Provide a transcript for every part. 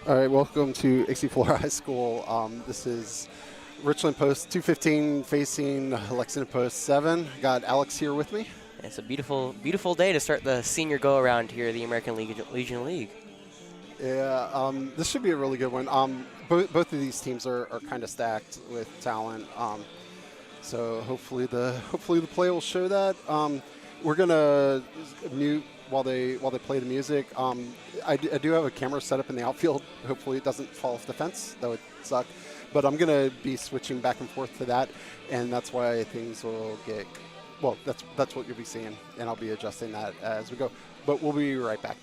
All right, welcome to Flora High School. This is Richland Post 215 facing Lexington Post 7. Got Alex here with me. It's a beautiful, beautiful day to start the senior go-around here at the American Legion League. Yeah, this should be a really good one. Both of these teams are kind of stacked with talent. So hopefully the play will show that. We're gonna mute while they play the music. I do have a camera set up in the outfield. Hopefully it doesn't fall off the fence. That would suck. But I'm gonna be switching back and forth to that, and that's why things will get. Well, that's what you'll be seeing, and I'll be adjusting that as we go. But we'll be right back.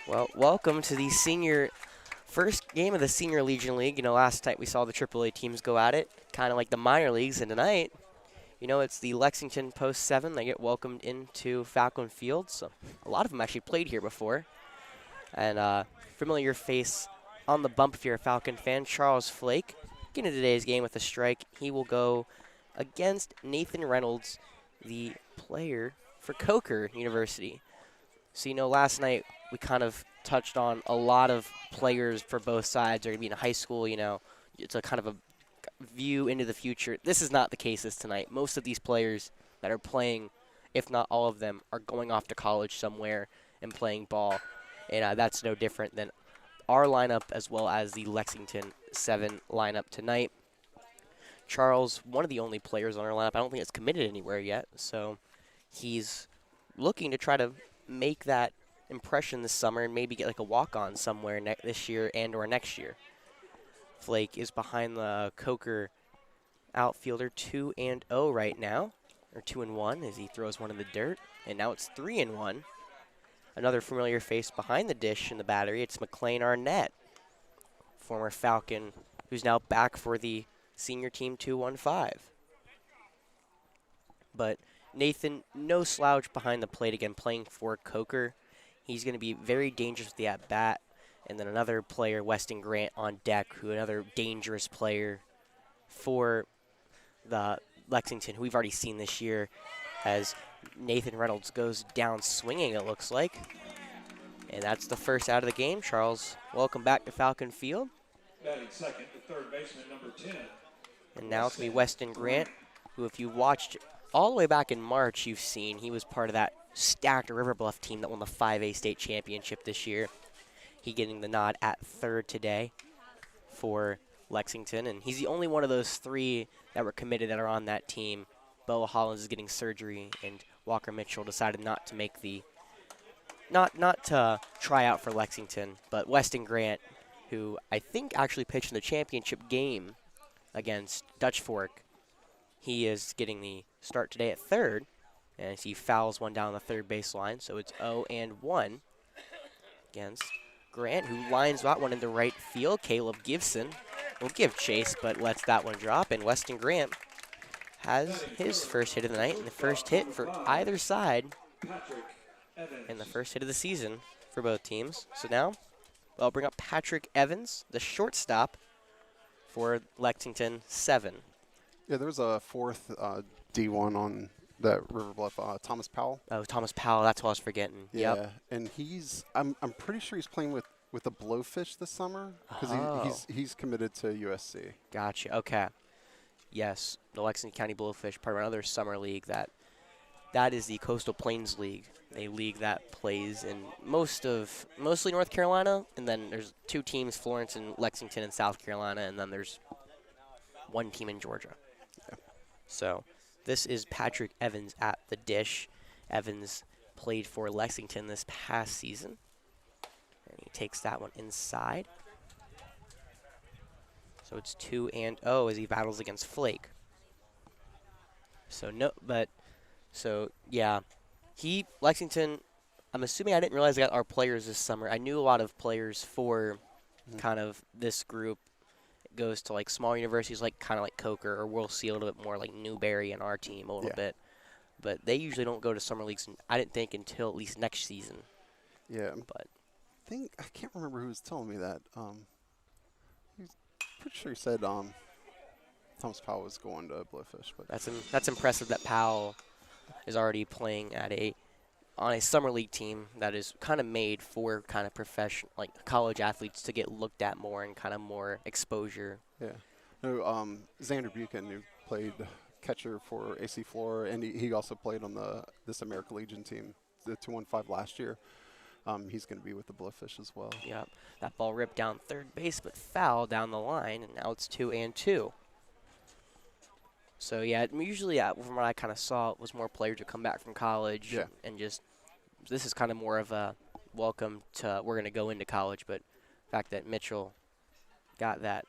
Well, welcome to the first game of the Senior Legion League. Last night we saw the AAA teams go at it, kind of like the minor leagues, and tonight, it's the Lexington Post 7 that get welcomed into Falcon Field. So a lot of them actually played here before. And familiar face on the bump if you're a Falcon fan, Charles Flake. Getting into today's game with a strike. He will go against Nathan Reynolds, the player for Coker University. So, last night we kind of touched on a lot of players for both sides are going to be in high school, It's a kind of a view into the future. This is not the case this tonight. Most of these players that are playing, if not all of them, are going off to college somewhere and playing ball. And that's no different than our lineup as well as the Lexington 7 lineup tonight. Charles, one of the only players on our lineup, I don't think it's committed anywhere yet. So he's looking to try to make that impression this summer and maybe get like a walk-on somewhere this year and or next year. Flake is behind the Coker outfielder 2-0 right now. or 2-1 as he throws one in the dirt. And now it's 3-1. Another familiar face behind the dish in the battery. It's McLean Arnett, former Falcon, who's now back for the senior team 215. But Nathan, no slouch behind the plate again, playing for Coker. He's going to be very dangerous with the at-bat. And then another player, Weston Grant, on deck, who another dangerous player for the Lexington, who we've already seen this year, as Nathan Reynolds goes down swinging, it looks like. And that's the first out of the game. Charles, welcome back to Falcon Field. Batting second, the third baseman, number 10. And now it's going to be Weston Grant, who if you watched all the way back in March, you've seen he was part of that stacked River Bluff team that won the 5A state championship this year. He getting the nod at third today for Lexington, and he's the only one of those three that were committed that are on that team. Bo Hollins is getting surgery, and Walker Mitchell decided not to make the not to try out for Lexington, but Weston Grant, who I think actually pitched in the championship game against Dutch Fork, he is getting the start today at third, and he fouls one down the third baseline, so it's 0-1 against Grant, who lines that one into right field. Caleb Gibson will give chase, but lets that one drop, and Weston Grant has his first hit of the night, and the first hit for either side, and the first hit of the season for both teams. So now I'll bring up Patrick Evans, the shortstop for Lexington 7. Yeah, there was a fourth D1 on that River Bluff, Thomas Powell. Oh, Thomas Powell, that's what I was forgetting. Yeah, Yep. and I'm pretty sure he's playing with the Blowfish this summer because he's committed to USC. Gotcha. Okay. Yes, the Lexington County Blowfish, part of another summer league that is the Coastal Plains League, a league that plays in mostly North Carolina, and then there's two teams, Florence and Lexington in South Carolina, and then there's one team in Georgia. Yeah. So this is Patrick Evans at the dish. Evans played for Lexington this past season, and he takes that one inside. So it's 2-0 as he battles against Flake. So yeah, Lexington, I'm assuming I didn't realize they got our players this summer. I knew a lot of players for kind of this group. It goes to like small universities like kind of like Coker, or we'll see a little bit more like Newberry and our team a little bit. But they usually don't go to summer leagues, I didn't think until at least next season. Yeah. But I can't remember who was telling me that. He's pretty sure he said Thomas Powell was going to Blowfish. But that's impressive that Powell is already playing on a summer league team that is kind of made for kind of professional, like college athletes to get looked at more and kind of more exposure. Yeah. No, Xander Buchan, who played catcher for AC Flora, and he also played on this American Legion team, the 215 last year. He's going to be with the Blowfish as well. Yep. That ball ripped down third base, but foul down the line, and now it's 2-2. So, yeah, usually from what I kind of saw, it was more players who come back from college and just this is kind of more of a welcome to we're going to go into college, but the fact that Mitchell got that,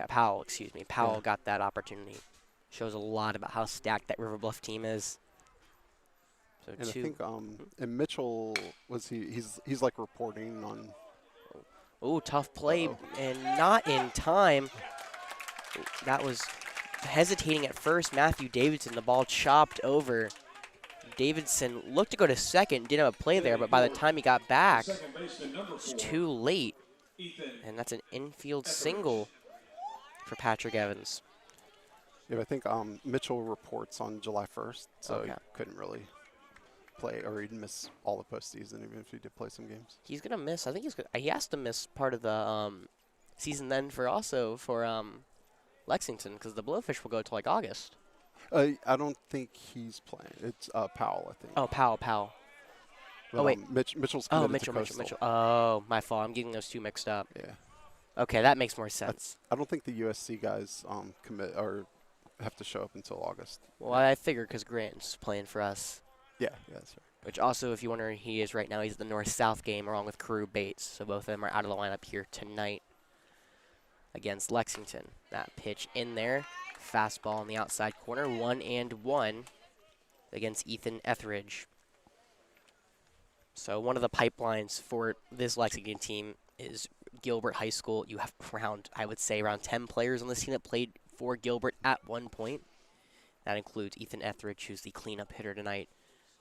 Powell got that opportunity shows a lot about how stacked that River Bluff team is. So and I think and Mitchell he's like reporting on. Oh, tough play and not in time. That was hesitating at first. Matthew Davidson, the ball chopped over. Davidson looked to go to second, didn't have a play there, but by the time he got back, it's too late. And that's an infield single for Patrick Evans. Yeah, I think Mitchell reports on July 1st, so he couldn't really play, or he'd miss all the postseason, even if he did play some games. He's gonna miss. I think he has to miss part of the season then for Lexington, because the Blowfish will go to like August. I don't think he's playing. It's Powell, I think. Oh, Powell. But, wait. Mitchell's committed to Mitchell. Coastal. Oh, my fault. I'm getting those two mixed up. Yeah. Okay, that makes more sense. I don't think the USC guys commit or have to show up until August. Well, I figured because Grant's playing for us. Yeah, that's right. Which also, if you wonder, he is right now. He's at the North-South game along with Carew Bates. So both of them are out of the lineup here tonight against Lexington. That pitch in there, fastball on the outside corner, 1-1 against Ethan Etheridge. So one of the pipelines for this Lexington team is Gilbert High School. You have around 10 players on this team that played for Gilbert at one point. That includes Ethan Etheridge, who's the cleanup hitter tonight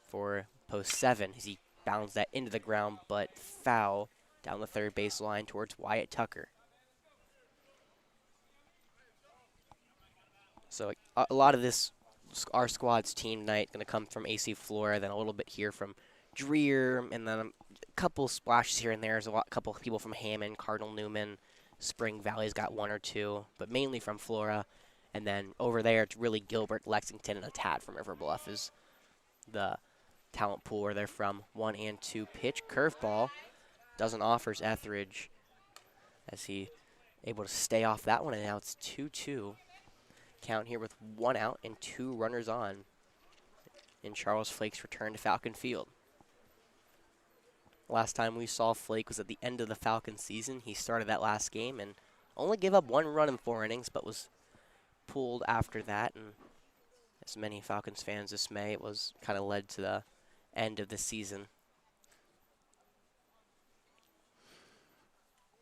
for post 7, as he bounds that into the ground, but foul down the third base line towards Wyatt Tucker. So a lot of this, our squad's team tonight, going to come from AC Flora, then a little bit here from Dreer, and then a couple splashes here and there. There's a couple of people from Hammond, Cardinal Newman, Spring Valley's got one or two, but mainly from Flora. And then over there, it's really Gilbert, Lexington, and a tad from River Bluff is the talent pool where they're from. 1-2 pitch, curveball, doesn't offers Etheridge as he able to stay off that one, and now it's 2-2. Count here with 1 out and 2 runners on in Charles Flake's return to Falcon Field. Last time we saw Flake was at the end of the Falcon season. He started that last game and only gave up 1 run in 4 innings, but was pulled after that. And as many Falcons fans dismay, it was kind of led to the end of the season.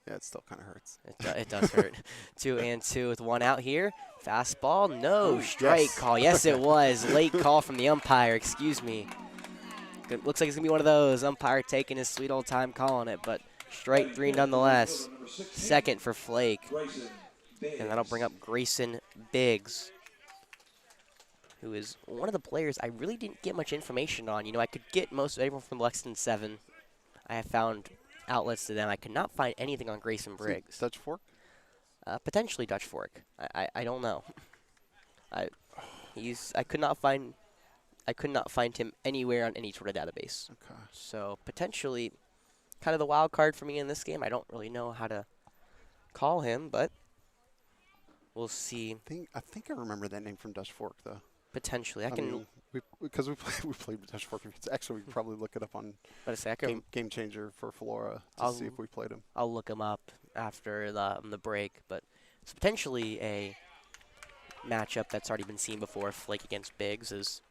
Yeah, it still kind of hurts. It does hurt. 2-2 with 1 out here. Fastball, no. Strike yes. call. Yes, it was. Late call from the umpire. Excuse me. Looks like it's going to be one of those. Umpire taking his sweet old time calling it, but strike 3 nonetheless. Second for Flake. And that'll bring up Grayson Biggs, who is one of the players I really didn't get much information on. You know, I could get most of everyone from Lexington 7. I have found outlets to them. I could not find anything on Grayson Briggs. Dutch Fork? Potentially Dutch Fork. I don't know. I could not find him anywhere on any sort of database. Okay. So potentially kind of the wild card for me in this game. I don't really know how to call him, but we'll see. I think I remember that name from Dutch Fork, though. Potentially. Because we played with Dutch Fork. Actually, we could probably look it up on Game Changer for Flora to see if we played him. I'll look him up after the break. But it's potentially a matchup that's already been seen before. Flake against Biggs is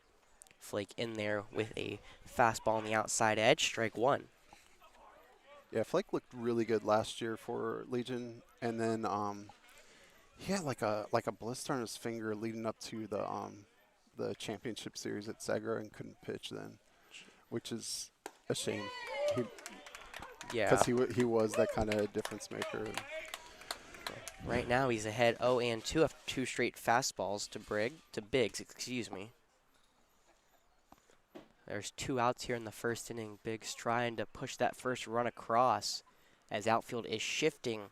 Flake in there with a fastball on the outside edge. Strike 1. Yeah, Flake looked really good last year for Legion, and then he had like a blister on his finger leading up to the championship series at Segra and couldn't pitch then, which is a shame. Because he was that kind of difference maker. Right now he's ahead 0-2 after 2 straight fastballs to Biggs. Excuse me. There's 2 outs here in the first inning. Biggs trying to push that first run across as outfield is shifting.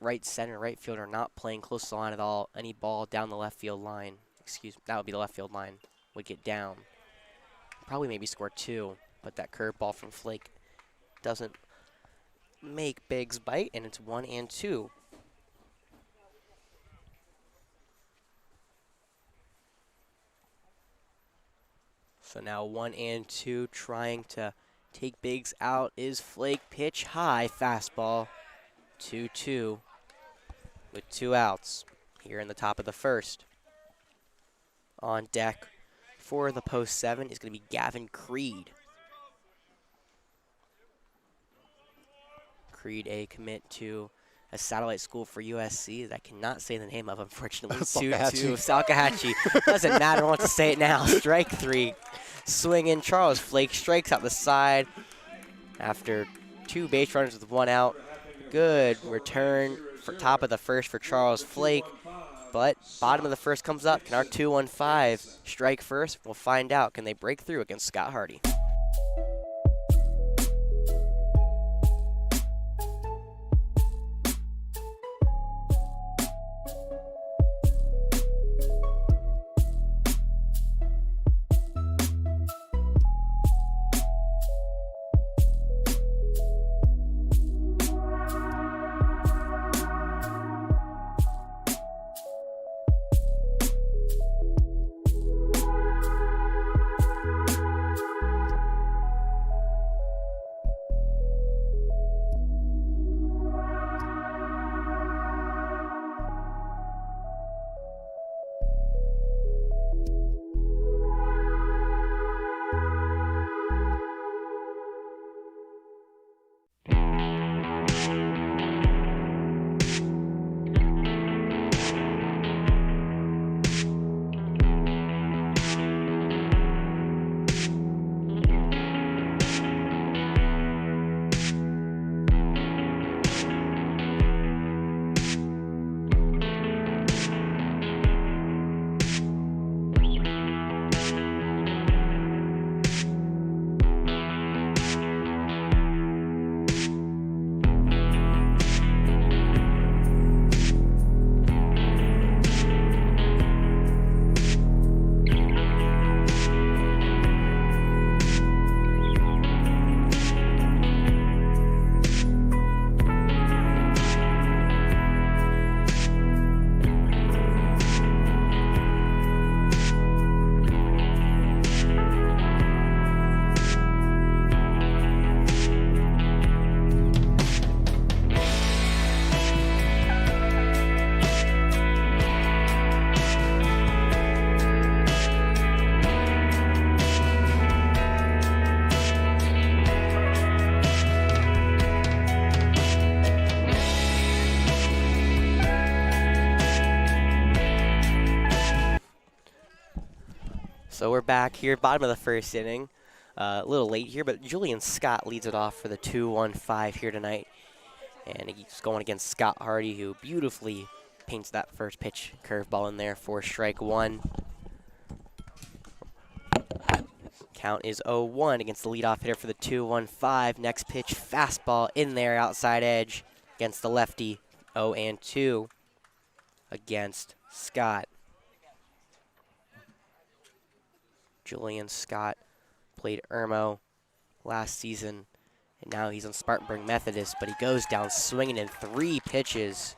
Right center, right fielder not playing close to the line at all. Any ball down the left field line. That would be the left field line. Would get down. Probably maybe score 2, but that curveball from Flake doesn't make Biggs bite, and it's 1-2. So now 1-2, trying to take Biggs out is Flake. Pitch high, fastball. 2-2 with 2 outs here in the top of the first. On deck for the post 7 is going to be Gavin Creed. Creed, a commit to a satellite school for USC that I cannot say the name of, unfortunately. 2-2, Salkehatchie. Doesn't matter, I want to say it now. Strike 3. Swing in. Charles Flake strikes out the side after 2 base runners with 1 out. Good return for top of the first for Charles Flake. But bottom of the first comes up. Can our 2-1-5 strike first? We'll find out. Can they break through against Scott Hardy? So we're back here, bottom of the first inning. A little late here, but Julian Scott leads it off for the 2-1-5 here tonight. And he's going against Scott Hardy, who beautifully paints that first pitch curveball in there for strike one. Count is 0-1 against the leadoff hitter for the 2-1-5. Next pitch, fastball in there, outside edge against the lefty. 0-2 against Scott. Julian Scott played Irmo last season, and now he's on Spartanburg Methodist, but he goes down swinging in 3 pitches.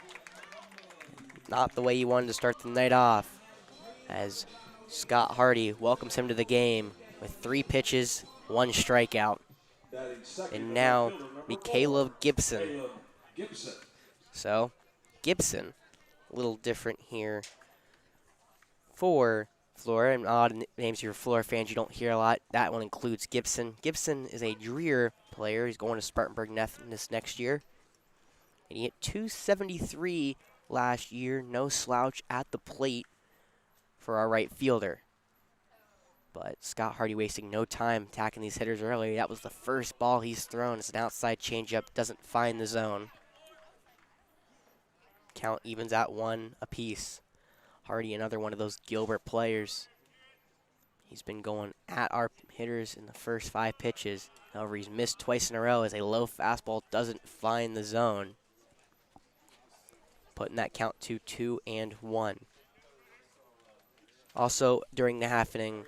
Not the way he wanted to start the night off, as Scott Hardy welcomes him to the game with 3 pitches, 1 strikeout. And now be Caleb Gibson. So, Gibson, a little different here for Flora, and odd names here for Flora fans you don't hear a lot. That one includes Gibson. Gibson is a Dreer player. He's going to Spartanburg Methodist next year. And he hit .273 last year. No slouch at the plate for our right fielder. But Scott Hardy wasting no time attacking these hitters early. That was the first ball he's thrown. It's an outside changeup. Doesn't find the zone. Count evens at 1 apiece. Hardy, another one of those Gilbert players. He's been going at our hitters in the first 5 pitches. However, he's missed twice in a row as a low fastball doesn't find the zone. Putting that count to 2-1. Also, during the half inning,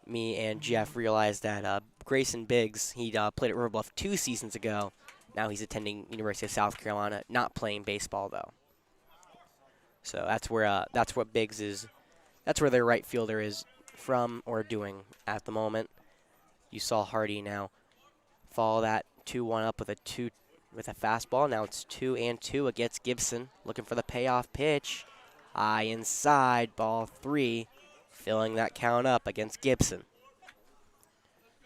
me and Jeff realized that Grayson Biggs, he played at River Bluff 2 seasons ago. Now he's attending University of South Carolina, not playing baseball though. So that's what Biggs is. That's where their right fielder is from or doing at the moment. You saw Hardy now follow that 2-1 up with a fastball. Now it's 2-2 against Gibson, looking for the payoff pitch. High inside, ball 3, filling that count up against Gibson.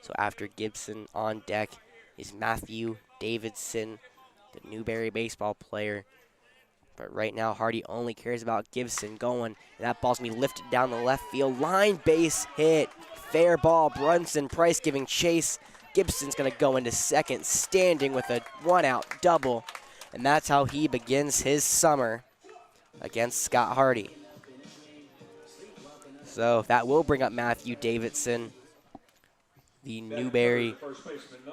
So after Gibson on deck is Matthew Davidson, the Newberry baseball player. But right now, Hardy only cares about Gibson going. And that ball's going to be lifted down the left field line. Base hit. Fair ball. Brunson Price giving chase. Gibson's going to go into second, standing with a 1-out double. And that's how he begins his summer against Scott Hardy. So that will bring up Matthew Davidson, the Newberry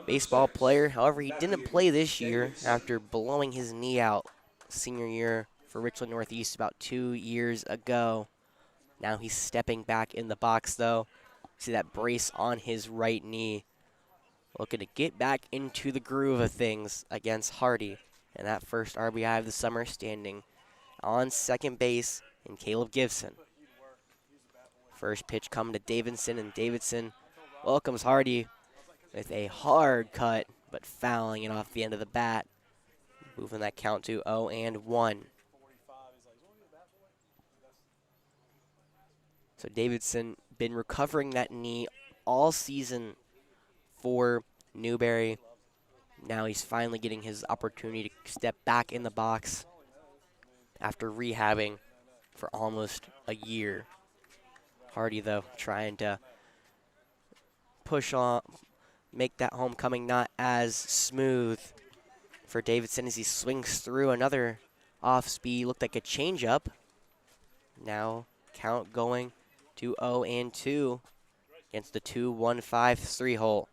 baseball player. However, he didn't play this year after blowing his knee out senior year for Richland Northeast about 2 years ago. Now he's stepping back in the box, though. See that brace on his right knee. Looking to get back into the groove of things against Hardy. And that first RBI of the summer, standing on second base in Caleb Gibson. First pitch coming to Davidson, and Davidson welcomes Hardy with a hard cut, but fouling it off the end of the bat. Moving that count to 0-1. So Davidson been recovering that knee all season for Newberry. Now he's finally getting his opportunity to step back in the box after rehabbing for almost a year. Hardy, though, trying to push on, make that homecoming not as smooth for Davidson as he swings through another off speed. Looked like a changeup. Now count going to 0-2 against the 2-1-5-3 hole.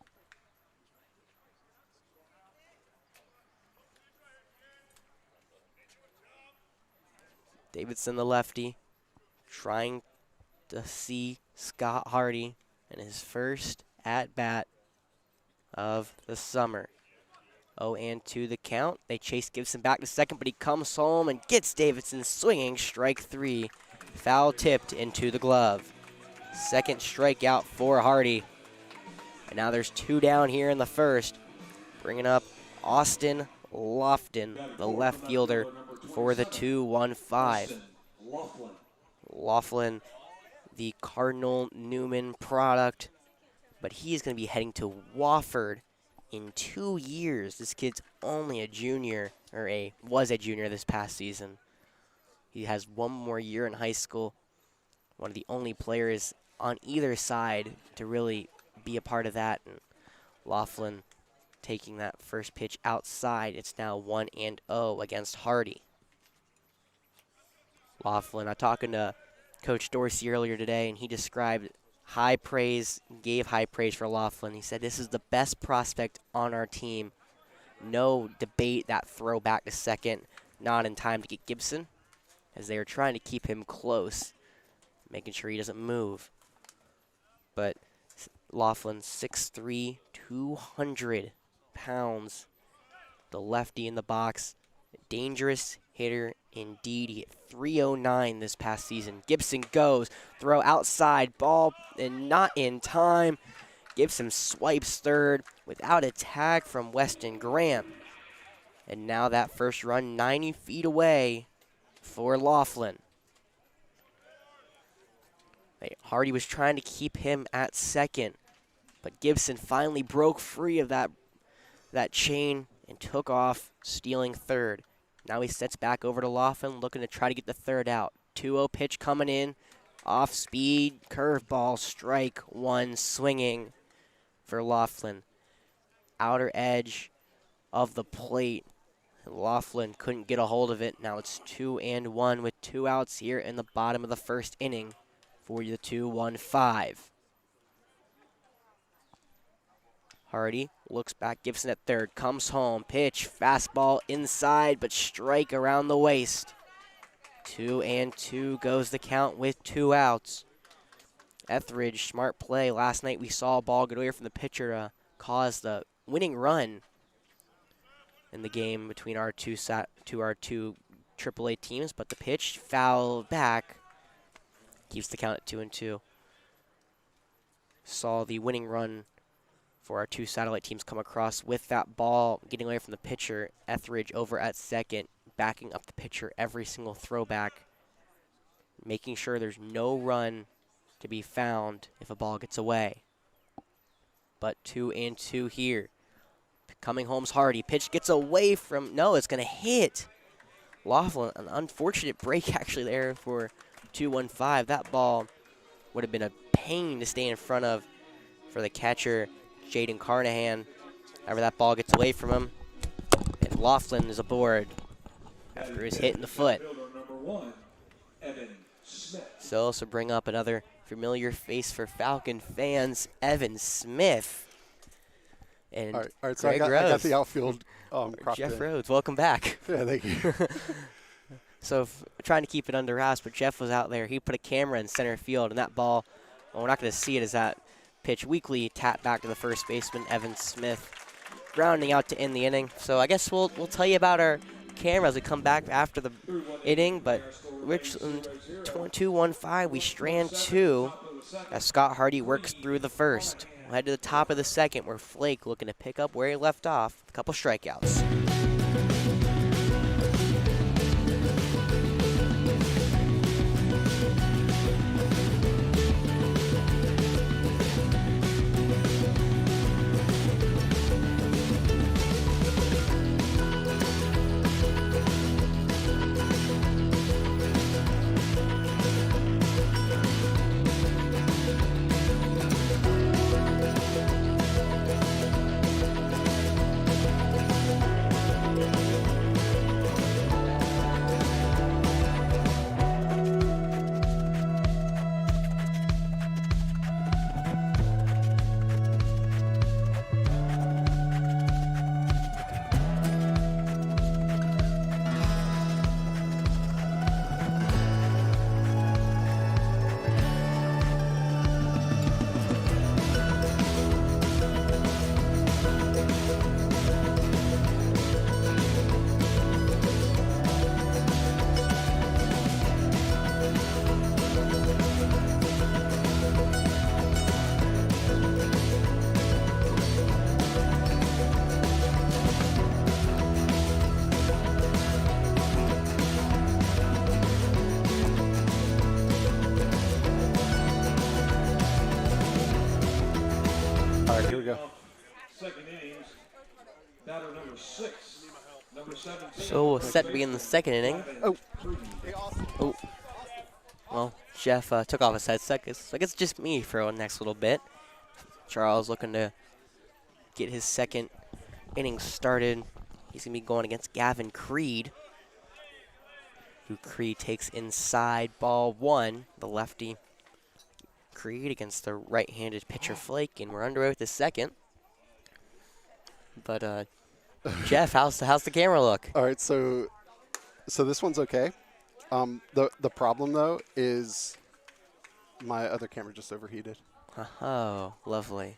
Davidson, the lefty, trying to see Scott Hardy in his first at-bat of the summer. 0-2 the count. They chase Gibson back to second, but he comes home and gets Davidson swinging. Strike 3. Foul tipped into the glove. Second strikeout for Hardy. And now there's 2 down here in the first. Bringing up Austin Lofton, the left fielder, for the 2-1-5. Laughlin, the Cardinal Newman product, but he's going to be heading to Wofford in 2 years. This kid's only a junior, was a junior this past season. He has 1 more year in high school. One of the only players on either side to really be a part of that. And Laughlin taking that first pitch outside. It's now 1-0 against Hardy. Laughlin, I'm talking to Coach Dorsey earlier today, and he described high praise, gave high praise for Laughlin. He said, this is the best prospect on our team. No debate that throw back to second, not in time to get Gibson, as they are trying to keep him close, making sure he doesn't move. But Laughlin, 6'3", 200 pounds, the lefty in the box, dangerous hitter indeed. He hit 309 this past season. Gibson goes, throw outside, ball, and not in time. Gibson swipes third without a tag from Weston Graham. And now that first run 90 feet away for Laughlin. Hardy was trying to keep him at second, but Gibson finally broke free of that chain and took off, stealing third. Now he sets back over to Laughlin, looking to try to get the third out. 2-0 pitch coming in, off speed, curveball, strike one, swinging for Laughlin. Outer edge of the plate. Laughlin couldn't get a hold of it. Now it's 2-1 with 2 outs here in the bottom of the first inning for the 2-1-5. Hardy looks back, Gibson at third, comes home, pitch, fastball inside, but strike around the waist. 2-2 goes the count with 2 outs. Etheridge, smart play. Last night we saw a ball get away from the pitcher cause the winning run in the game between our two AAA teams, but the pitch fouled back, keeps the count at 2-2. Saw the winning run for our 2 satellite teams come across with that ball getting away from the pitcher. Etheridge over at second, backing up the pitcher every single throwback, making sure there's no run to be found if a ball gets away. But 2-2 here. Coming home's Hardy. Pitch gets away from, no, it's going to hit. Laughlin, an unfortunate break actually there for 2-1-5. That ball would have been a pain to stay in front of for the catcher, Jaden Carnahan. However, that ball gets away from him, and Laughlin is aboard after his hit in the foot. So bring up another familiar face for Falcon fans, Evan Smith. And all right, so Greg I Rose. got the outfield propped Jeff in. Rhodes, welcome back. Yeah, thank you. So trying to keep it under wraps, but Jeff was out there. He put a camera in center field, and that ball, well, we're not going to see it as that pitch weakly tapped back to the first baseman, Evan Smith, grounding out to end the inning. So I guess we'll tell you about our camera as we come back after the inning, but Richland 2-1-5, we strand 2 as Scott Hardy works through the first. We'll head to the top of the second where Flake looking to pick up where he left off, a couple strikeouts. All right, here we go. Second innings, batter number 6, number 17. So we're set to begin the second inning. Oh. Oh. Well, Jeff took off his headset. I guess just me for the next little bit. Charles looking to get his second inning started. He's going to be going against Gavin Creed, who Creed takes inside ball one, the lefty Creed against the right-handed pitcher Flake, and we're underway with the second. But Jeff, how's the camera look? All right, so this one's okay. The problem though is my other camera just overheated. Oh, lovely.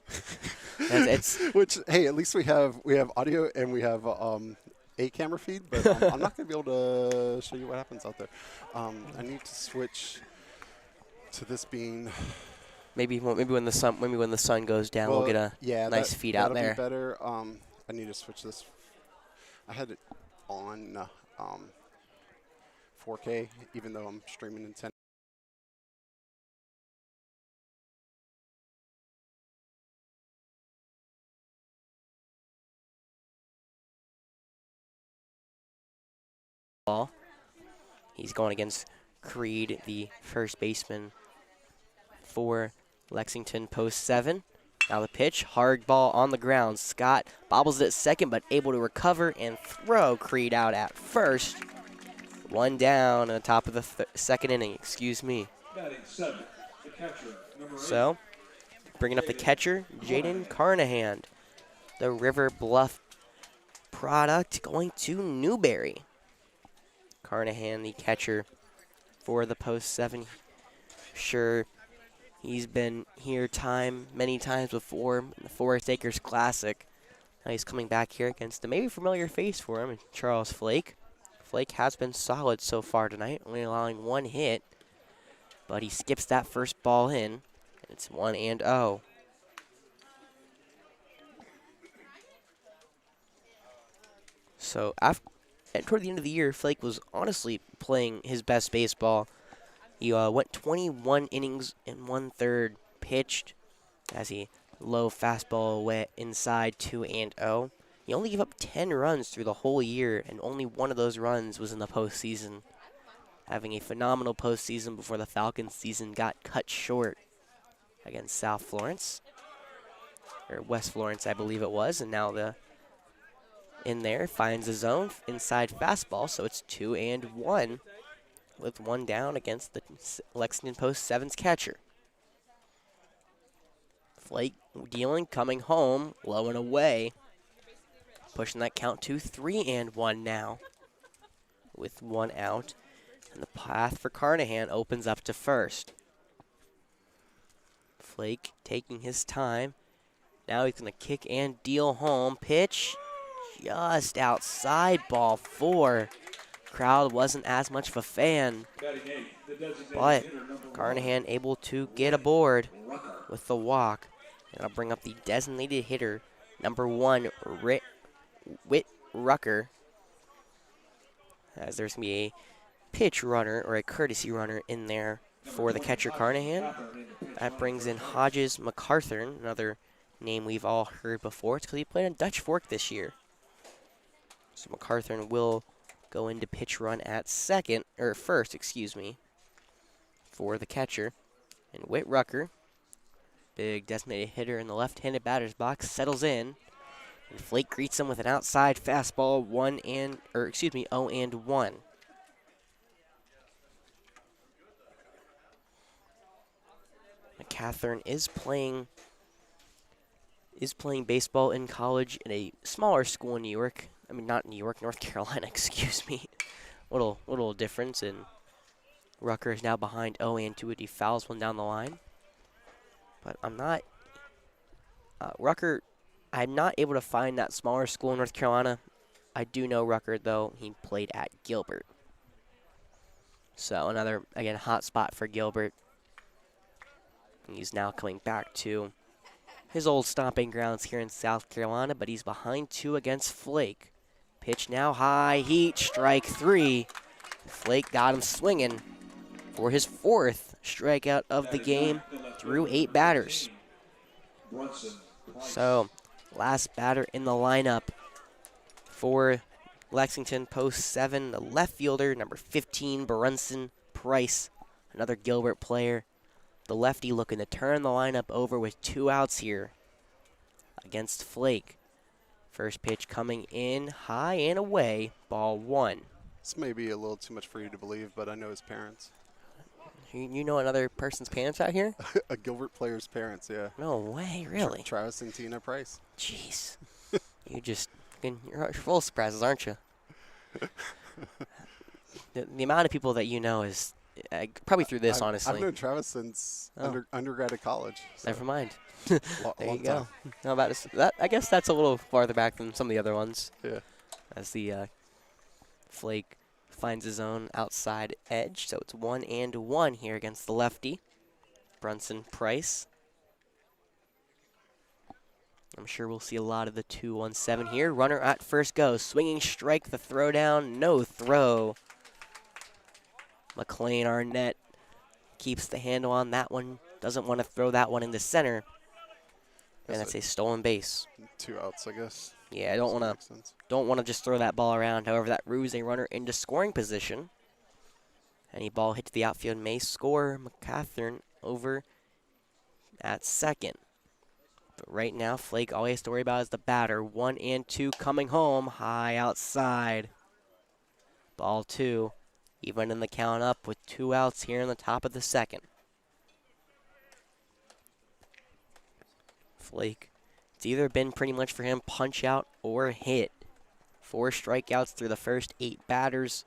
it's Which, hey, at least we have audio and we have a camera feed, but I'm not going to be able to show you what happens out there. I need to switch to this being. maybe when the sun goes down, we'll get a nice feed out there. That'll be better. I need to switch this. I had it on 4K, even though I'm streaming in 10. Ball. He's going against Creed, the first baseman for Lexington post 7. Now the pitch, hard ball on the ground. Scott bobbles it at second, but able to recover and throw Creed out at first. One down on the top of the second inning, excuse me. Batting seventh, the catcher, number 8. So, bringing up the catcher, Jaden Carnahan, the River Bluff product, going to Newberry. Carnahan, the catcher for the post 7. Sure, he's been here many times before in the Forest Acres Classic. Now he's coming back here against a maybe familiar face for him, Charles Flake. Flake has been solid so far tonight, only allowing 1 hit, but he skips that first ball in, and it's 1-0. So toward the end of the year, Flake was honestly playing his best baseball. He went 21 innings and 1/3 pitched as he low fastball went inside 2-0. He only gave up 10 runs through the whole year, and only one of those runs was in the postseason, having a phenomenal postseason before the Falcons season got cut short against South Florence, or West Florence, I believe it was, and now in there finds a zone inside fastball, so it's 2-1 with 1 down against the Lexington post 7's catcher. Flake dealing, coming home, low and away, pushing that count to 3-1 now with 1 out, and the path for Carnahan opens up to first. Flake taking his time. Now he's going to kick and deal home. Pitch just outside, ball 4. Crowd wasn't as much of a fan, Batting 8, the designated but hitter, number 1. Carnahan able to get aboard with the walk. And I'll bring up the designated hitter, number 1, Whit Rucker, as there's going to be a pitch runner or a courtesy runner in there for the catcher Carnahan. That brings in Hodges MacArthur, another name we've all heard before. It's because he played on Dutch Fork this year. So MacArthur will go into pitch run at first, for the catcher. And Whit Rucker, big designated hitter in the left-handed batter's box, settles in. And Flake greets him with an outside fastball, 0-1. MacArthur is playing baseball in college in a smaller school in New York. I mean, not New York, North Carolina, excuse me. Little difference, and Rucker is now behind 0-2 as he fouls one down the line. But I'm not able to find that smaller school in North Carolina. I do know Rucker, though. He played at Gilbert. So another, again, hot spot for Gilbert. He's now coming back to his old stomping grounds here in South Carolina, but he's behind 2 against Flake. Pitch now high, heat, strike 3. Flake got him swinging for his 4th strikeout of the game through 8 batters. So, last batter in the lineup for Lexington post 7, the left fielder, number 15, Brunson Price, Another Gilbert player. The lefty looking to turn the lineup over with 2 outs here against Flake. First pitch coming in high and away, ball 1. This may be a little too much for you to believe, but I know his parents. You know another person's parents out here? A Gilbert player's parents, yeah. No way, really? Travis and Tina Price. Jeez. You're full of surprises, aren't you? The amount of people that you know is probably through this, honestly. I've known Travis since undergrad at college. So. Never mind. There you go. How about that? I guess that's a little farther back than some of the other ones. Yeah. As the Flake finds his own outside edge, so it's 1-1 here against the lefty, Brunson Price. I'm sure we'll see a lot of the 2-1-7 here. Runner at first goes. Swinging strike, the throw down, no throw. McLean Arnett keeps the handle on that one. Doesn't want to throw that one into center. And that's a stolen base. 2 outs, I guess. Yeah, I don't want to just throw that ball around. However, that moves a runner into scoring position. Any ball hit to the outfield may score McCathern over at second. But right now, Flake all he has to worry about is the batter. 1-2 coming home, high outside. Ball 2, even in the count up with 2 outs here in the top of the second. Flake, it's either been pretty much for him punch out or hit. 4 strikeouts through the first 8 batters.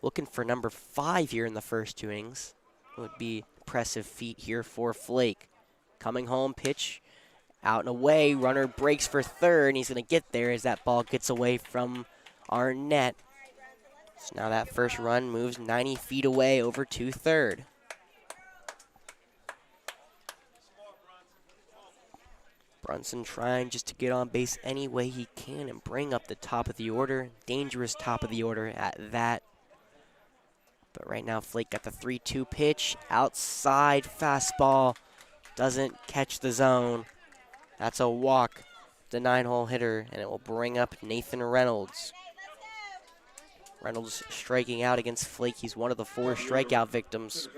Looking for number 5 here in the first 2 innings. Would be impressive feat here for Flake. Coming home, pitch. Out and away, runner breaks for third, and he's going to get there as that ball gets away from Arnett. So now that first run moves 90 feet away over to third. Brunson trying just to get on base any way he can and bring up the top of the order. Dangerous top of the order at that. But right now, Flake got the 3-2 pitch. Outside fastball. Doesn't catch the zone. That's a walk, the 9-hole hitter, and it will bring up Nathan Reynolds. Reynolds striking out against Flake. He's one of the 4 strikeout victims.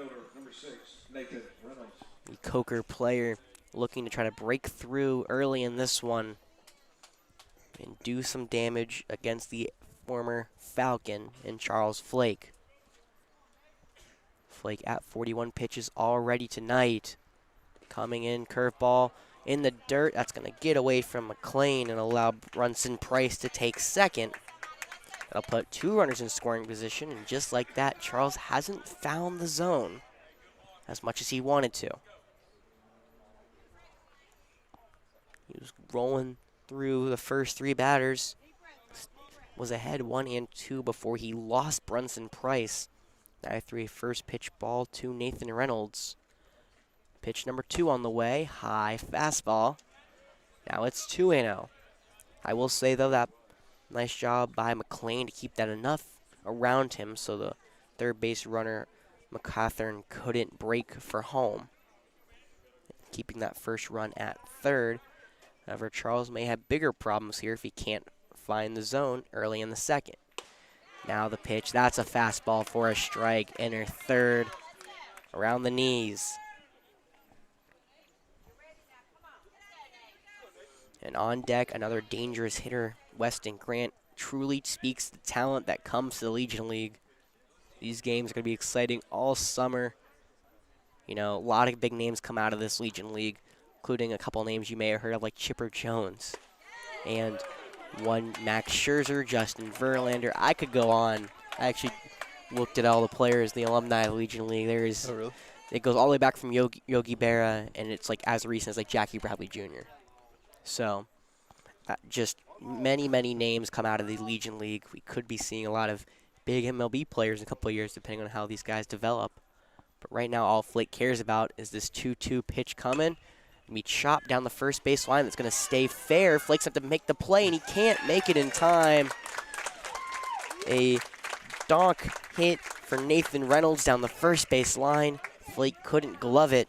The Coker player looking to try to break through early in this one and do some damage against the former Falcon in Charles Flake. Flake at 41 pitches already tonight. Coming in, curveball. In the dirt, that's going to get away from McLean and allow Brunson Price to take second. That'll put 2 runners in scoring position, and just like that, Charles hasn't found the zone as much as he wanted to. He was rolling through the first 3 batters, was ahead 1-2 before he lost Brunson Price. 9-3 first pitch ball to Nathan Reynolds. Pitch number 2 on the way, high fastball. Now it's 2-0. I will say, though, that nice job by McLean to keep that enough around him so the third base runner, McCathern, couldn't break for home. Keeping that first run at third. However, Charles may have bigger problems here if he can't find the zone early in the second. Now the pitch, that's a fastball for a strike. Enter third, around the knees. And on deck, another dangerous hitter, Weston Grant. Truly speaks the talent that comes to the Legion League. These games are going to be exciting all summer. You know, a lot of big names come out of this Legion League, including a couple names you may have heard of, like Chipper Jones. And one Max Scherzer, Justin Verlander. I could go on. I actually looked at all the players, the alumni of the Legion League. There is, oh, really? It goes all the way back from Yogi Berra, and it's like as recent as like Jackie Bradley Jr. So, just many, many names come out of the Legion League. We could be seeing a lot of big MLB players in a couple of years, depending on how these guys develop. But right now, all Flake cares about is this 2-2 pitch coming. And we chop down the first base line. That's going to stay fair. Flake's have to make the play, and he can't make it in time. A donk hit for Nathan Reynolds down the first base line. Flake couldn't glove it,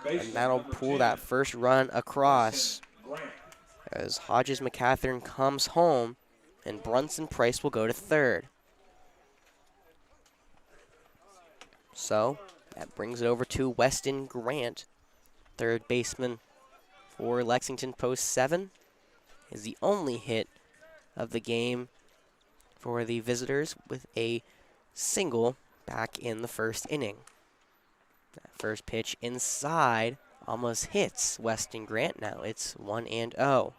and that'll pull that first run across. As Hodges McCathern comes home, and Brunson Price will go to third. So, That brings it over to Weston Grant, third baseman for Lexington post 7. Is the only hit of the game for the visitors with a single back in the first inning. That first pitch inside almost hits Weston Grant. Now it's 1-0.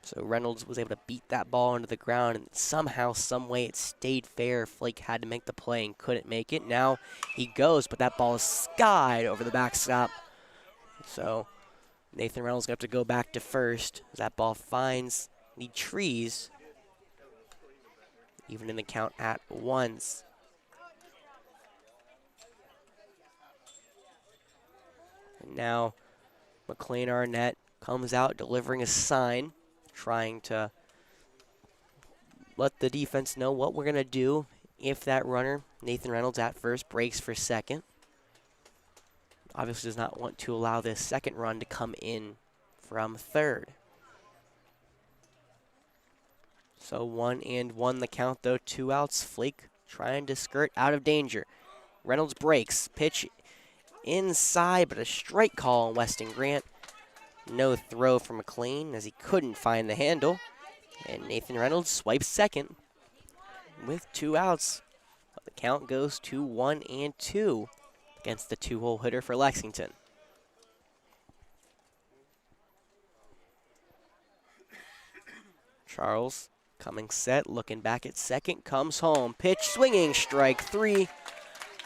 So Reynolds was able to beat that ball into the ground, and somehow, some way, it stayed fair. Flake had to make the play and couldn't make it. Now he goes, but that ball is skied over the backstop. So Nathan Reynolds going to have to go back to first as that ball finds the trees, even in the count at 1s. And now McLean Arnett comes out delivering a sign, trying to let the defense know what we're going to do if that runner, Nathan Reynolds at first, breaks for second. Obviously does not want to allow this second run to come in from third. So 1-1 the count, though, 2 outs. Flake trying to skirt out of danger. Reynolds breaks, pitch inside, but a strike call on Weston Grant. No throw from McLean as he couldn't find the handle. And Nathan Reynolds swipes second with 2 outs. The count goes to 1-2 against the 2-hole hitter for Lexington. Charles coming set, looking back at second, comes home. Pitch swinging, strike 3.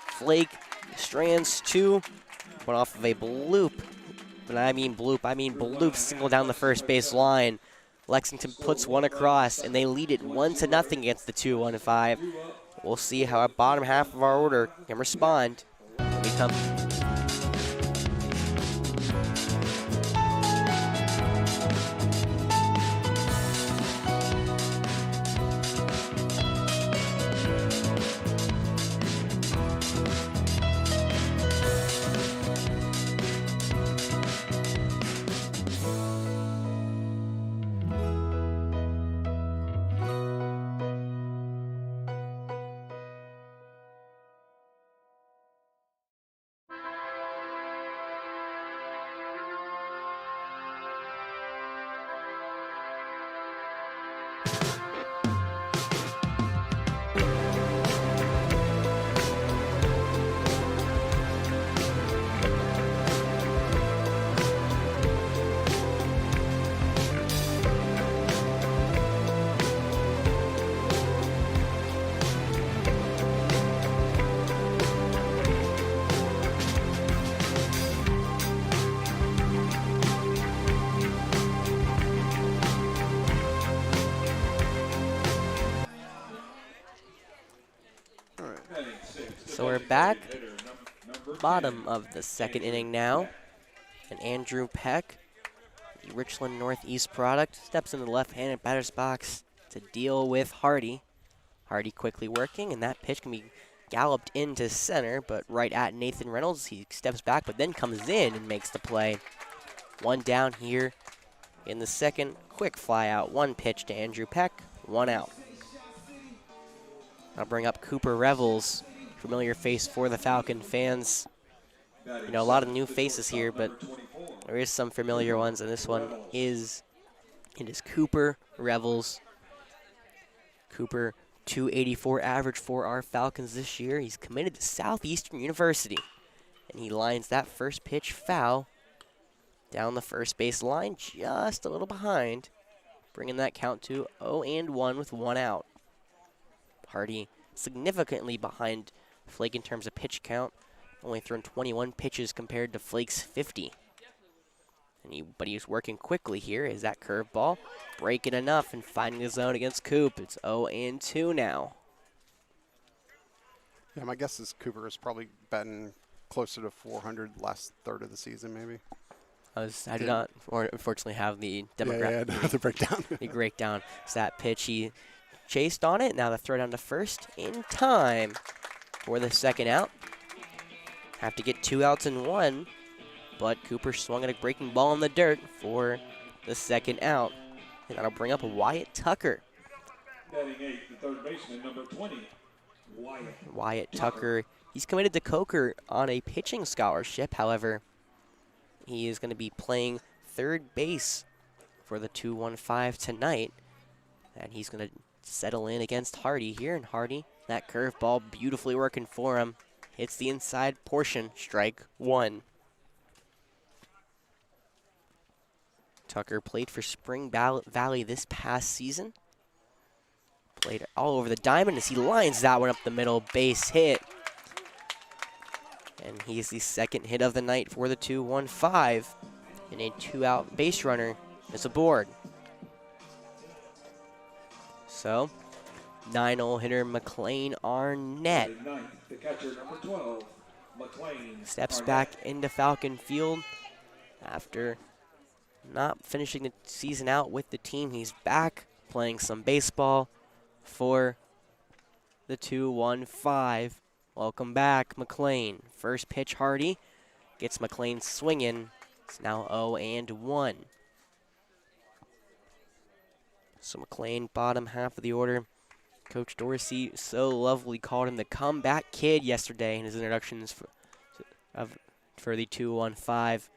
Flake strands 2. Went off of a bloop. When I mean bloop single down the first base line. Lexington puts one across, and they lead it 1-0 against the 2-1-5. We'll see how our bottom half of our order can respond when we come. So we're back, bottom of the second inning now, and Andrew Peck, the Richland Northeast product, steps into the left-handed batter's box to deal with Hardy. Hardy quickly working, and that pitch can be galloped into center, but right at Nathan Reynolds. He steps back, but then comes in and makes the play. 1 down here in the second. Quick fly out, 1 pitch to Andrew Peck, 1 out. I'll bring up Cooper Revels, familiar face for the Falcon fans. You know, a lot of new faces here, but there is some familiar ones, and this one is, it is Cooper Revels. Cooper, 284 average for our Falcons this year. He's committed to Southeastern University, and he lines that first pitch foul down the first base line, just a little behind, bringing that count to 0-1 with 1 out. Hardy significantly behind Flake in terms of pitch count, only thrown 21 pitches compared to Flake's 50. But he was working quickly here. Is that curveball breaking enough and finding the zone against Coop? It's 0-2 now. Yeah, my guess is Cooper has probably been closer to 400 last third of the season, maybe. I do not, unfortunately, have the demographic. Yeah, the breakdown. The breakdown. So that pitch, he chased on it. Now the throw down to first in time for the second out. Have to get 2 outs and 1, but Cooper swung at a breaking ball in the dirt for the second out. And that'll bring up Wyatt Tucker. Batting 8, the third baseman, number 20, Wyatt Tucker. He's committed to Coker on a pitching scholarship. However, he is going to be playing third base for the 2-1-5 tonight. And he's going to settle in against Hardy here. And Hardy, that curveball beautifully working for him. Hits the inside portion, strike one. Tucker played for Spring Valley this past season. Played all over the diamond as he lines that one up the middle, base hit. And he's the second hit of the night for the 2-1-5. And a 2-out base runner is aboard. So, 9-hole hitter McLean Arnett the catcher, number 12, McLean steps Arnett. back into Falcon Field after not finishing the season out with the team. He's back playing some baseball for the 2-1-5. Welcome back, McLean. First pitch, Hardy gets McLean swinging. It's now 0-1. So McLean, bottom half of the order. Coach Dorsey so lovely called him the comeback kid yesterday in his introductions for the 2-1-5.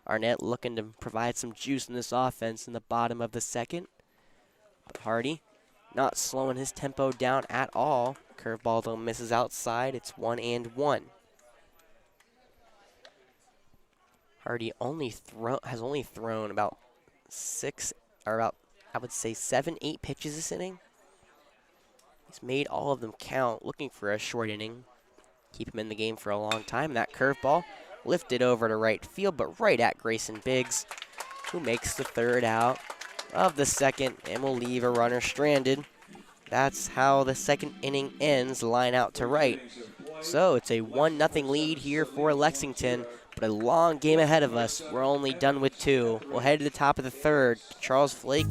Arnett looking to provide some juice in this offense in the bottom of the second. But Hardy not slowing his tempo down at all. Curveball though misses outside. It's 1-1. Hardy has only thrown about 7, 8 pitches this inning. He's made all of them count, looking for a short inning. Keep him in the game for a long time. That curveball lifted over to right field, but right at Grayson Biggs, who makes the third out of the second and will leave a runner stranded. That's how the second inning ends, line out to right. So it's a 1-0 lead here for Lexington, but a long game ahead of us. We're only done with 2. We'll head to the top of the third. Charles Flake.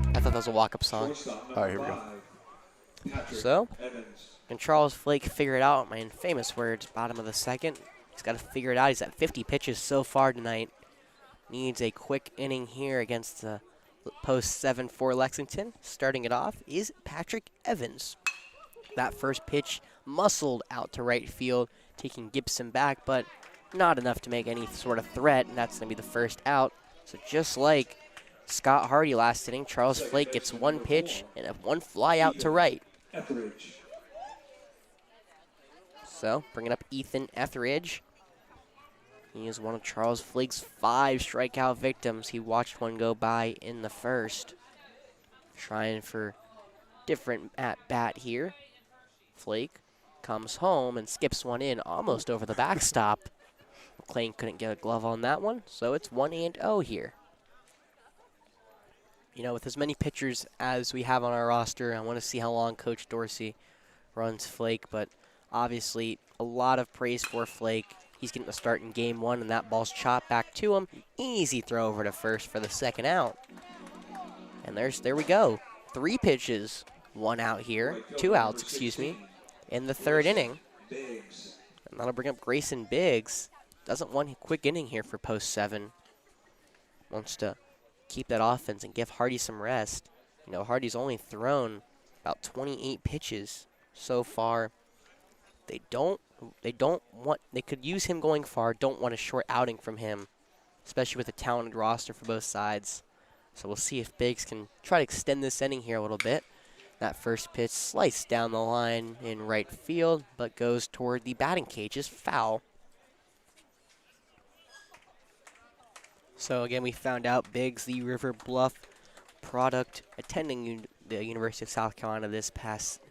I thought that was a walk-up song. All right, here we go. So, can Charles Flake figure it out? My famous words, bottom of the second. He's got to figure it out. He's at 50 pitches so far tonight. Needs a quick inning here against the post 7 for Lexington. Starting it off is Patrick Evans. That first pitch muscled out to right field, taking Gibson back, but not enough to make any sort of threat, and that's going to be the first out So just like Scott Hardy last inning, Charles Flake gets one pitch and one fly out to right. Etheridge. So bringing up Ethan Etheridge. He is one of Charles Flake's 5 strikeout victims. He watched one go by in the first. Trying for different at-bat here. Flake comes home and skips one in almost over the backstop. McLean couldn't get a glove on that one, so it's 1-0 here. You know, with as many pitchers as we have on our roster, I want to see how long Coach Dorsey runs Flake, but obviously a lot of praise for Flake. He's getting the start in game 1, and that ball's chopped back to him. Easy throw over to first for the second out. And there we go. 3 pitches, 1 out here, 2 outs, excuse me, in the third inning. And that'll bring up Grayson Biggs. Doesn't want a quick inning here for post 7. Wants to keep that offense and give Hardy some rest. You know, Hardy's only thrown about 28 pitches so far. They could use him going far, don't want a short outing from him, especially with a talented roster for both sides. So we'll see if Biggs can try to extend this inning here a little bit. That first pitch sliced down the line in right field, but goes toward the batting cages, foul. So again, we found out Biggs, the River Bluff product, attending the University of South Carolina this past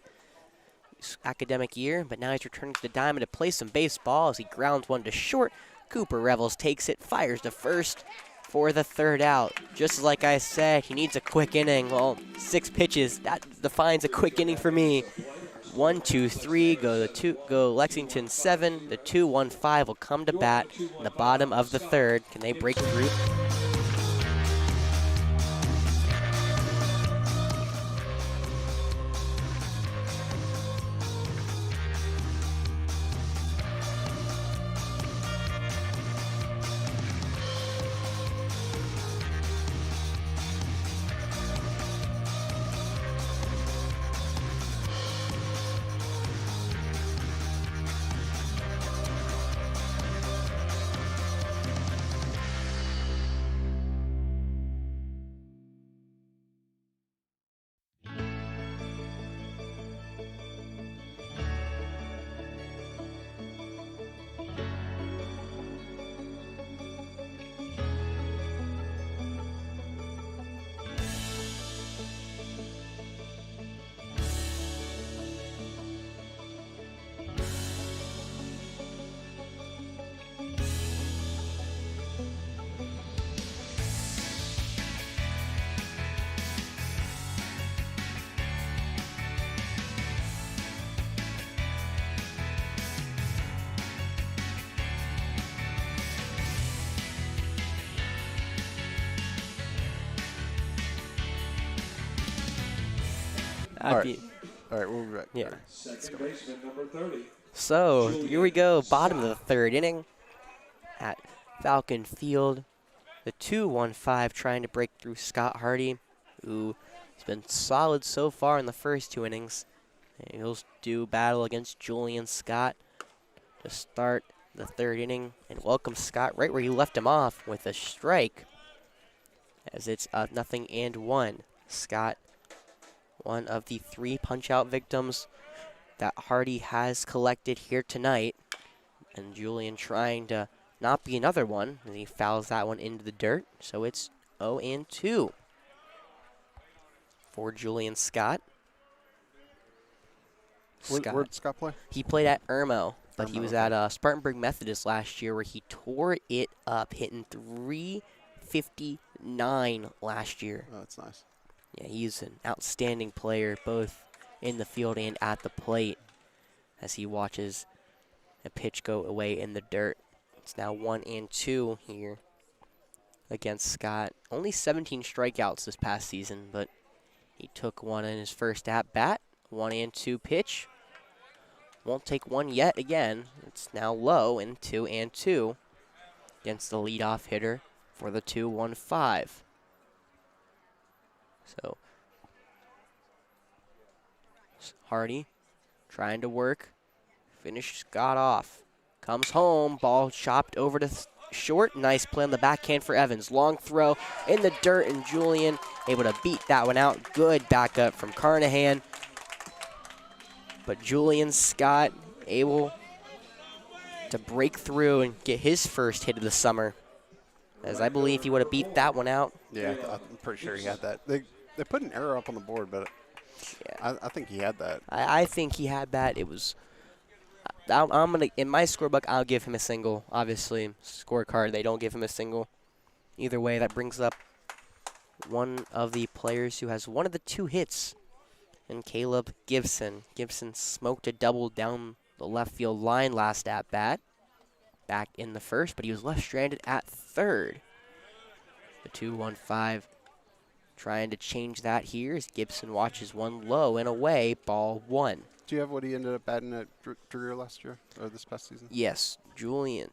academic year, but now he's returning to the diamond to play some baseball as he grounds one to short. Cooper Revels takes it, fires to first for the third out. Just like I said, he needs a quick inning. Well, 6 pitches, that defines a quick inning for me. 1, 2, 3, go Lexington 7. The 2-1-5 will come to bat in the bottom of the third. Can they break through? All right, we'll be back. Yeah. Second baseman number 30. So here we go, bottom of the third inning at Falcon Field. The 2-1-5 trying to break through Scott Hardy, who has been solid so far in the first 2 innings. And he'll do battle against Julian Scott to start the third inning and welcome Scott right where you left him off with a strike, as it's 0-1. Scott, one of the 3 punch-out victims that Hardy has collected here tonight. And Julian trying to not be another one, and he fouls that one into the dirt. So it's 0-2 for Julian Scott. Where'd Scott play? He played at Irmo, but he was at Spartanburg Methodist last year where he tore it up, hitting .359 last year. Oh, that's nice. Yeah, he's an outstanding player, both in the field and at the plate, as he watches a pitch go away in the dirt. It's now 1-2 here against Scott. Only 17 strikeouts this past season, but he took one in his first at-bat. 1-2 pitch. Won't take one yet again. It's now low in 2-2 against the leadoff hitter for the 2-1-5. So Hardy trying to work. Finish Scott off. Comes home. Ball chopped over to short. Nice play on the backhand for Evans. Long throw in the dirt, and Julian able to beat that one out. Good backup from Carnahan. But Julian Scott able to break through and get his first hit of the summer. As I believe he would have beat that one out. Yeah, I'm pretty sure he had that. They put an error up on the board, but Yeah. I think he had that. I think he had that. It was. I'm gonna in my scorebook. I'll give him a single. Obviously, scorecard they don't give him a single. Either way, that brings up one of the players who has one of the 2 hits, and Caleb Gibson. Gibson smoked a double down the left field line last at bat, back in the first, but he was left stranded at third. The 2-1-5 trying to change that here as Gibson watches one low and away, ball 1. Do you have what he ended up batting at Dreer last year or this past season? Yes, Julian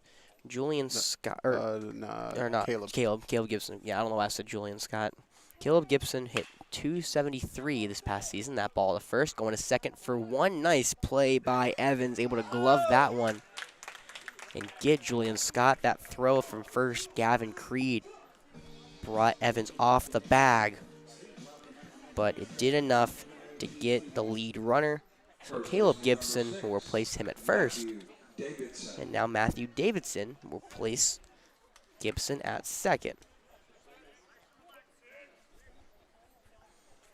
Scott, or not Caleb Gibson. Yeah, I don't know why I said Julian Scott. Caleb Gibson hit 273 this past season. That ball to first, going to second for one. Nice play by Evans, able to glove that one and get Julian Scott. That throw from first, Gavin Creed, brought Evans off the bag, but it did enough to get the lead runner. So Caleb Gibson will replace him at first, and now Matthew Davidson will place Gibson at second.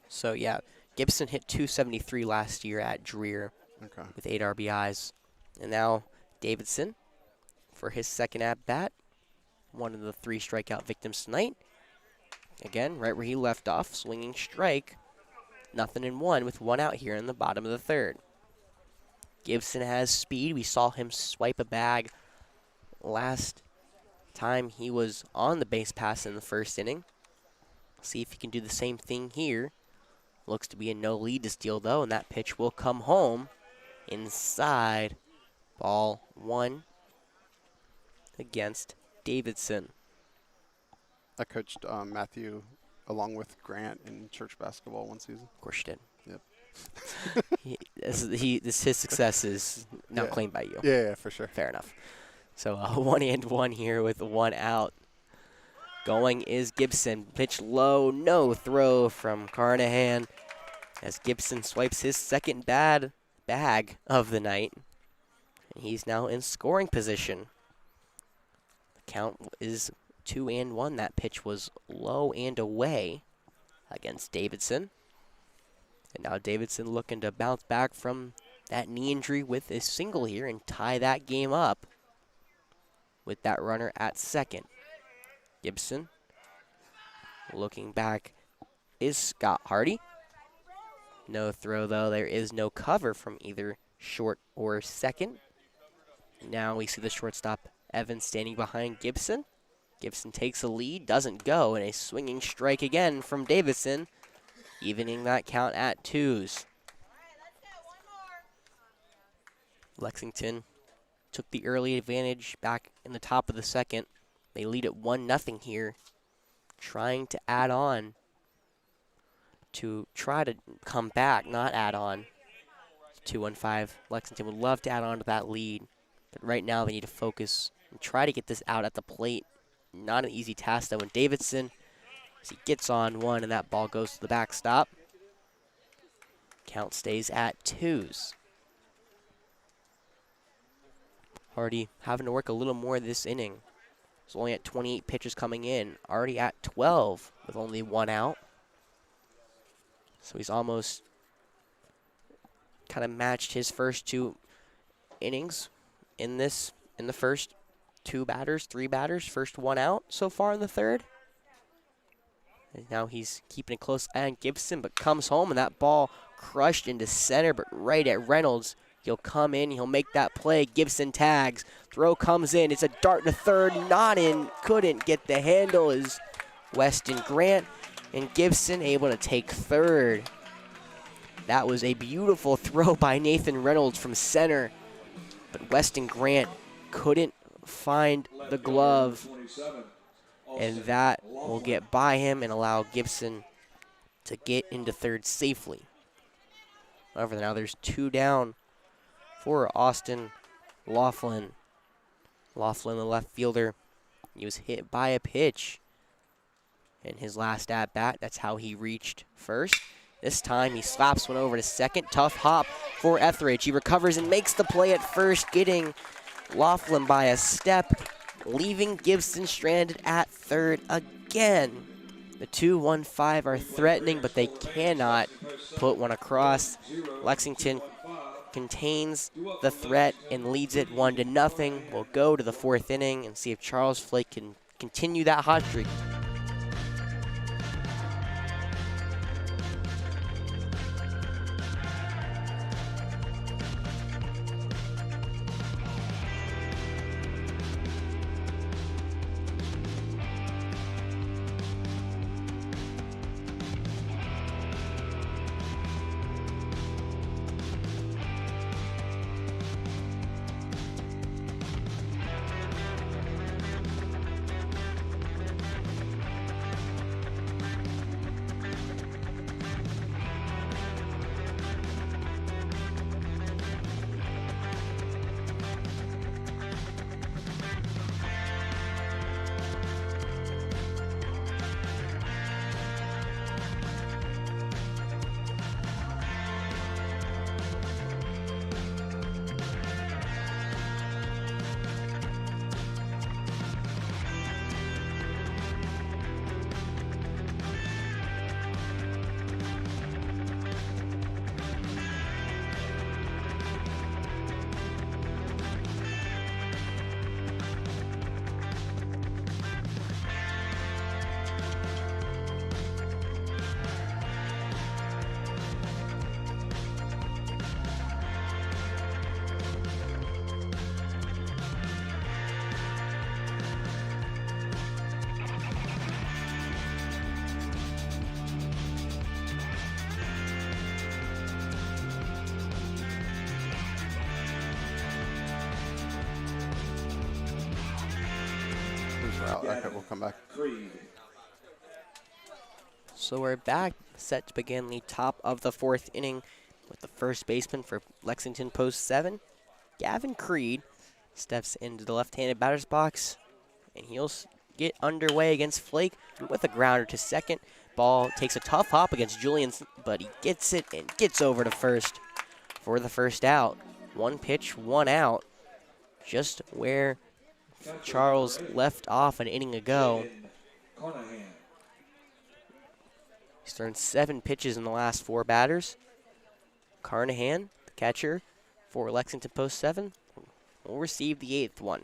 So yeah, Gibson hit 273 last year at Dreer with 8 RBIs. And now Davidson for his second at-bat, one of the 3 strikeout victims tonight. Again, right where he left off, swinging strike. 0-1 with 1 out here in the bottom of the third. Gibson has speed. We saw him swipe a bag last time he was on the base pass in the first inning. See if he can do the same thing here. Looks to be a no lead to steal, though, and that pitch will come home inside. Ball 1 against Davidson. I coached Matthew along with Grant in church basketball one season. Of course you did. Yep. His success is now claimed by you. Yeah, for sure. Fair enough. So 1-1 here with 1 out. Going is Gibson. Pitch low, no throw from Carnahan as Gibson swipes his second bag of the night. And he's now in scoring position. The count is 2-1. That pitch was low and away against Davidson. And now Davidson looking to bounce back from that knee injury with a single here and tie that game up with that runner at second. Gibson looking back is Scott Hardy. No throw, though. There is no cover from either short or second. Now we see the shortstop, Evans, standing behind Gibson. Gibson takes a lead, doesn't go, and a swinging strike again from Davidson, evening that count at 2s. Lexington took the early advantage back in the top of the second. They lead at 1-0 here, trying to add on to try to come back, not add on. 2-1-5. Lexington would love to add on to that lead, but right now they need to focus and try to get this out at the plate. Not an easy task, though, and Davidson, as he gets on one, and that ball goes to the backstop. Count stays at 2s. Hardy having to work a little more this inning. He's only at 28 pitches coming in, already at 12 with only 1 out. So he's almost kind of matched his first 2 innings in the first 3 batters, first 1 out so far in the third. And now he's keeping it close on Gibson, but comes home, and that ball crushed into center, but right at Reynolds. He'll come in, he'll make that play. Gibson tags, throw comes in. It's a dart to third, not in, couldn't get the handle as Weston Grant, and Gibson able to take third. That was a beautiful throw by Nathan Reynolds from center, but Weston Grant couldn't find the glove, and that will get by him and allow Gibson to get into third safely. However, now there's 2 down for Austin Laughlin. Laughlin, the left fielder, He was hit by a pitch in his last at-bat. That's how he reached first. This time he slaps one over to second. Tough hop for Etheridge. He recovers and makes the play at first, getting Laughlin by a step, leaving Gibson stranded at third again. The 2-1-5 are threatening, but they cannot put one across. Lexington contains the threat and leads it 1-0. We'll go to the 4th inning and see if Charles Flake can continue that hot streak. Okay, we'll come back. So we're back, set to begin the top of the 4th inning with the first baseman for Lexington Post 7. Gavin Creed steps into the left-handed batter's box, and he'll get underway against Flake with a grounder to second. Ball takes a tough hop against Julian, but he gets it and gets over to first for the first out. 1 pitch, 1 out, just where Charles left off an inning ago. He's thrown 7 pitches in the last 4 batters. Carnahan, the catcher for Lexington Post 7, will receive the 8th one.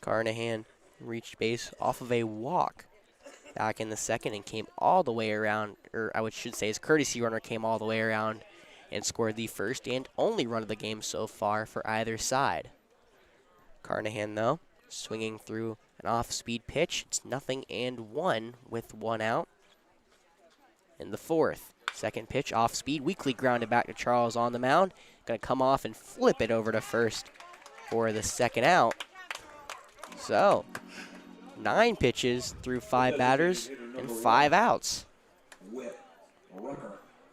Carnahan reached base off of a walk back in the second and came all the way around, or I should say his courtesy runner came all the way around and scored the first and only run of the game so far for either side. Carnahan, though, swinging through an off-speed pitch. It's 0-1 with 1 out. In the 4th, second pitch off-speed, weakly grounded back to Charles on the mound. Going to come off and flip it over to first for the second out. So, 9 pitches through 5 batters and 5 outs.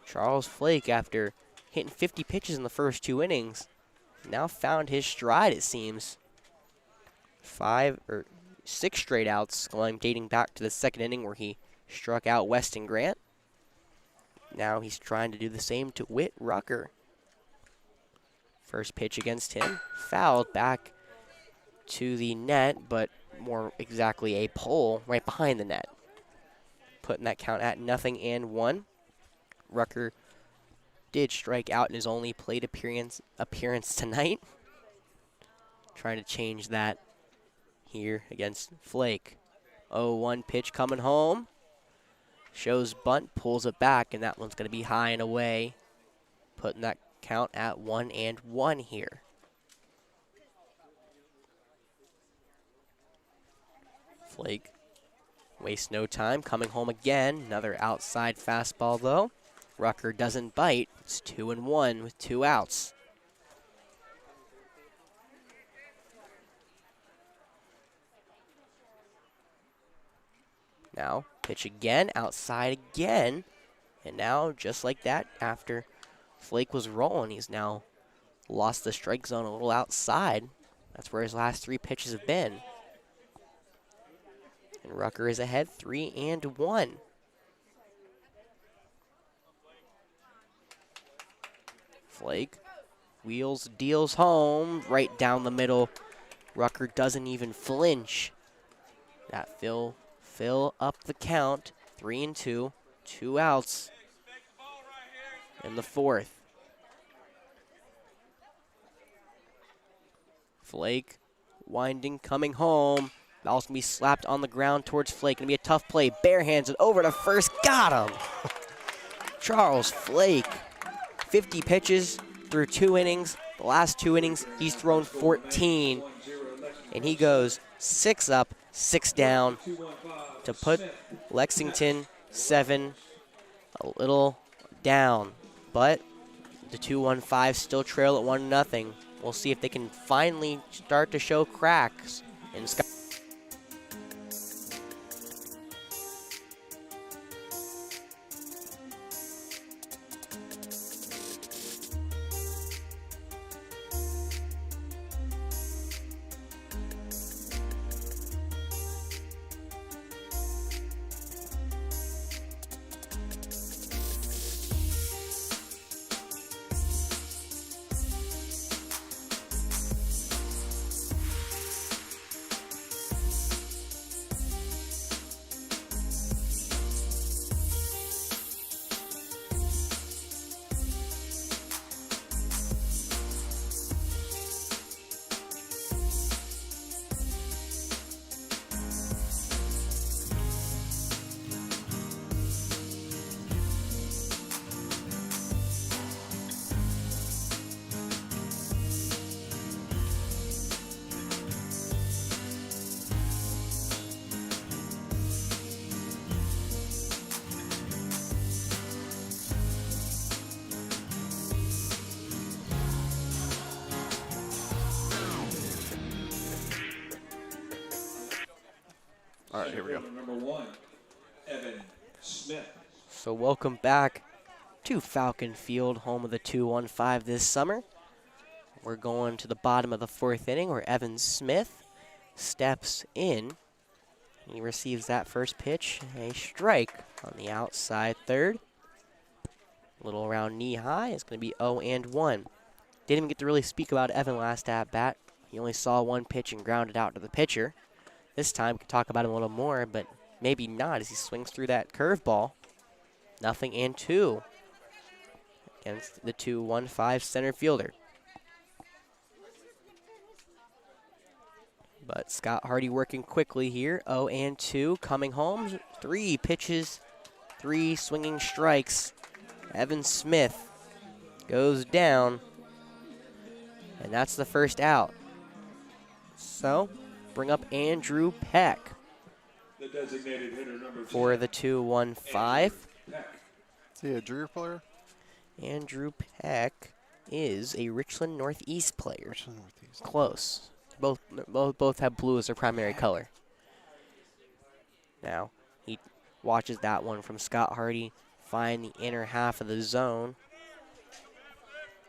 Charles Flake, after hitting 50 pitches in the first 2 innings, now found his stride, it seems. 6 straight outs, dating back to the second inning where he struck out Weston Grant. Now he's trying to do the same to Whit Rucker. First pitch against him, fouled back to the net, but more exactly a pole right behind the net. Putting that count at 0-1. Rucker did strike out in his only plate appearance tonight. Trying to change that here against Flake. 0-1 pitch coming home. Shows bunt, pulls it back, and that one's going to be high and away. Putting that count at 1-1 here. Flake wastes no time, coming home again. Another outside fastball, though. Rucker doesn't bite. It's 2-1 with 2 outs. Now, pitch again, outside again. And now, just like that, after Flake was rolling, he's now lost the strike zone a little outside. That's where his last 3 pitches have been. And Rucker is ahead 3-1. Flake wheels, deals home, right down the middle. Rucker doesn't even flinch. That fill up the count. 3-2, 2 outs in the fourth. Flake winding, coming home. Ball's gonna be slapped on the ground towards Flake. Gonna be a tough play. Bare hands it over to first. Got him. Charles Flake. 50 pitches through 2 innings. The last 2 innings, he's thrown 14. And he goes 6 up, 6 down to put Lexington 7 a little down. But the 2-1-5 still trail at 1-0. We'll see if they can finally start to show cracks in Scott. All right, here we go. Number 1, Evan Smith. So welcome back to Falcon Field, home of the 2-1-5 this summer. We're going to the bottom of the 4th inning where Evan Smith steps in. He receives that first pitch, a strike on the outside third. A little around knee high. It's going to be 0-1. Didn't even get to really speak about Evan last at bat. He only saw 1 pitch and grounded out to the pitcher. This time, we can talk about him a little more, but maybe not as he swings through that curveball. 0-2 against the 2-1-5 center fielder. But Scott Hardy working quickly here. 0-2 coming home. 3 pitches, 3 swinging strikes. Evan Smith goes down, and that's the first out. So, bring up Andrew Peck The designated hitter number for the 2-1-5. Peck. Is he a junior player? Andrew Peck is a Richland Northeast player. Richland Northeast. Close. Both have blue as their primary color. Now, he watches that one from Scott Hardy find the inner half of the zone.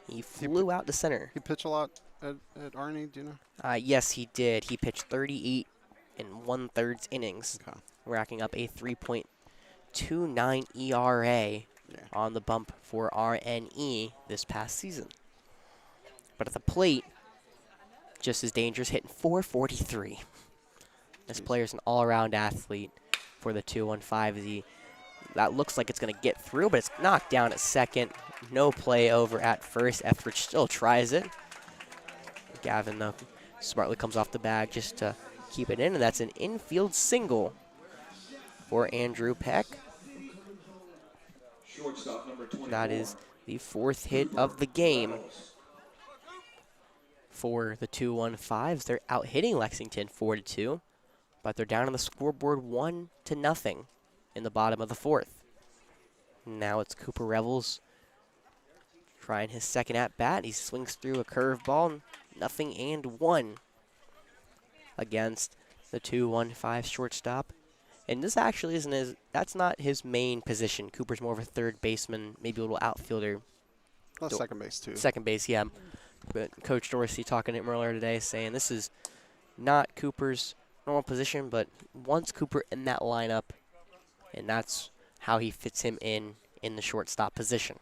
He flew out to center. He pitched a lot at Arnie, do you know? Yes, he did. He pitched 38 1/3 innings, Okay. racking up a 3.29 ERA on the bump for RNE this past season. But at the plate, just as dangerous, hitting .443. This player's an all-around athlete for the 2-1-5. That looks like it's going to get through, but it's knocked down at second. No play over at first. Etheridge still tries it. Gavin, though, smartly comes off the bag just to keep it in, and that's an infield single for Andrew Peck. Shortstop number 24. That is the 4th hit of the game for the 2-1-5s. They're out hitting Lexington 4-2, but they're down on the scoreboard 1-0 in the bottom of the 4th. Now it's Cooper Revels trying his second at bat. He swings through a curveball, 0-1 against the 2-1-5 shortstop. And this actually that's not his main position. Cooper's more of a third baseman, maybe a little outfielder. Well, second base, too. Second base, yeah. But Coach Dorsey talking to him earlier today saying this is not Cooper's normal position, but wants Cooper in that lineup, and that's how he fits him in the shortstop position.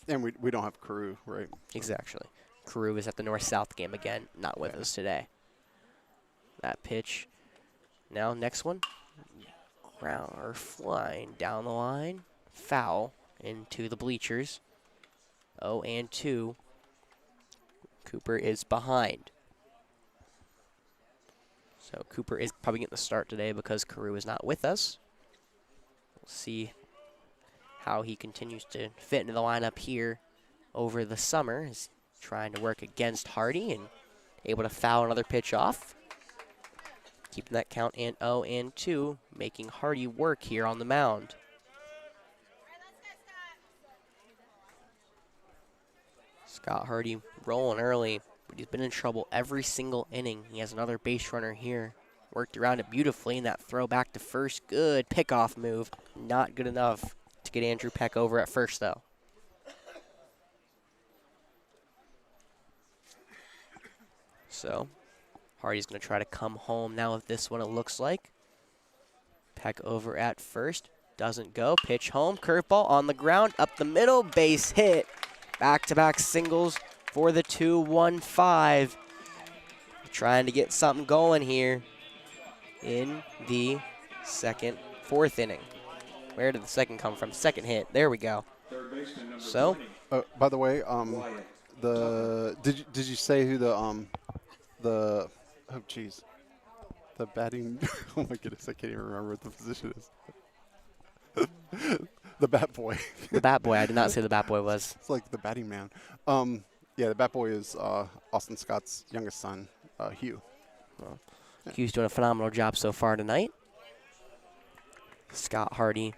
And we don't have Carew, right? Exactly. Carew is at the North-South game again, not with us today. That pitch. Now, next one. Ground or flying down the line. Foul into the bleachers. 0-2. Cooper is behind. So Cooper is probably getting the start today because Carew is not with us. We'll see how he continues to fit into the lineup here over the summer. He's trying to work against Hardy and able to foul another pitch off. Keeping that count in 0-2, making Hardy work here on the mound. Scott Hardy rolling early, but he's been in trouble every single inning. He has another base runner here. Worked around it beautifully, and that throw back to first. Good pickoff move. Not good enough to get Andrew Peck over at first, though. So, Hardy's going to try to come home now with this one, it looks like. Peck over at first. Doesn't go. Pitch home. Curveball on the ground. Up the middle. Base hit. Back-to-back singles for the 2-1-5. Trying to get something going here in the fourth inning. Where did the second come from? Second hit. There we go. So, By the way, did you say who the batting oh my goodness, I can't even remember what the position is. The bat boy. The bat boy. I did not say the bat boy was. It's like the batting man. Yeah, the bat boy is Austin Scott's youngest son, Hugh. Well, Hugh's doing a phenomenal job so far tonight. Scott Hardy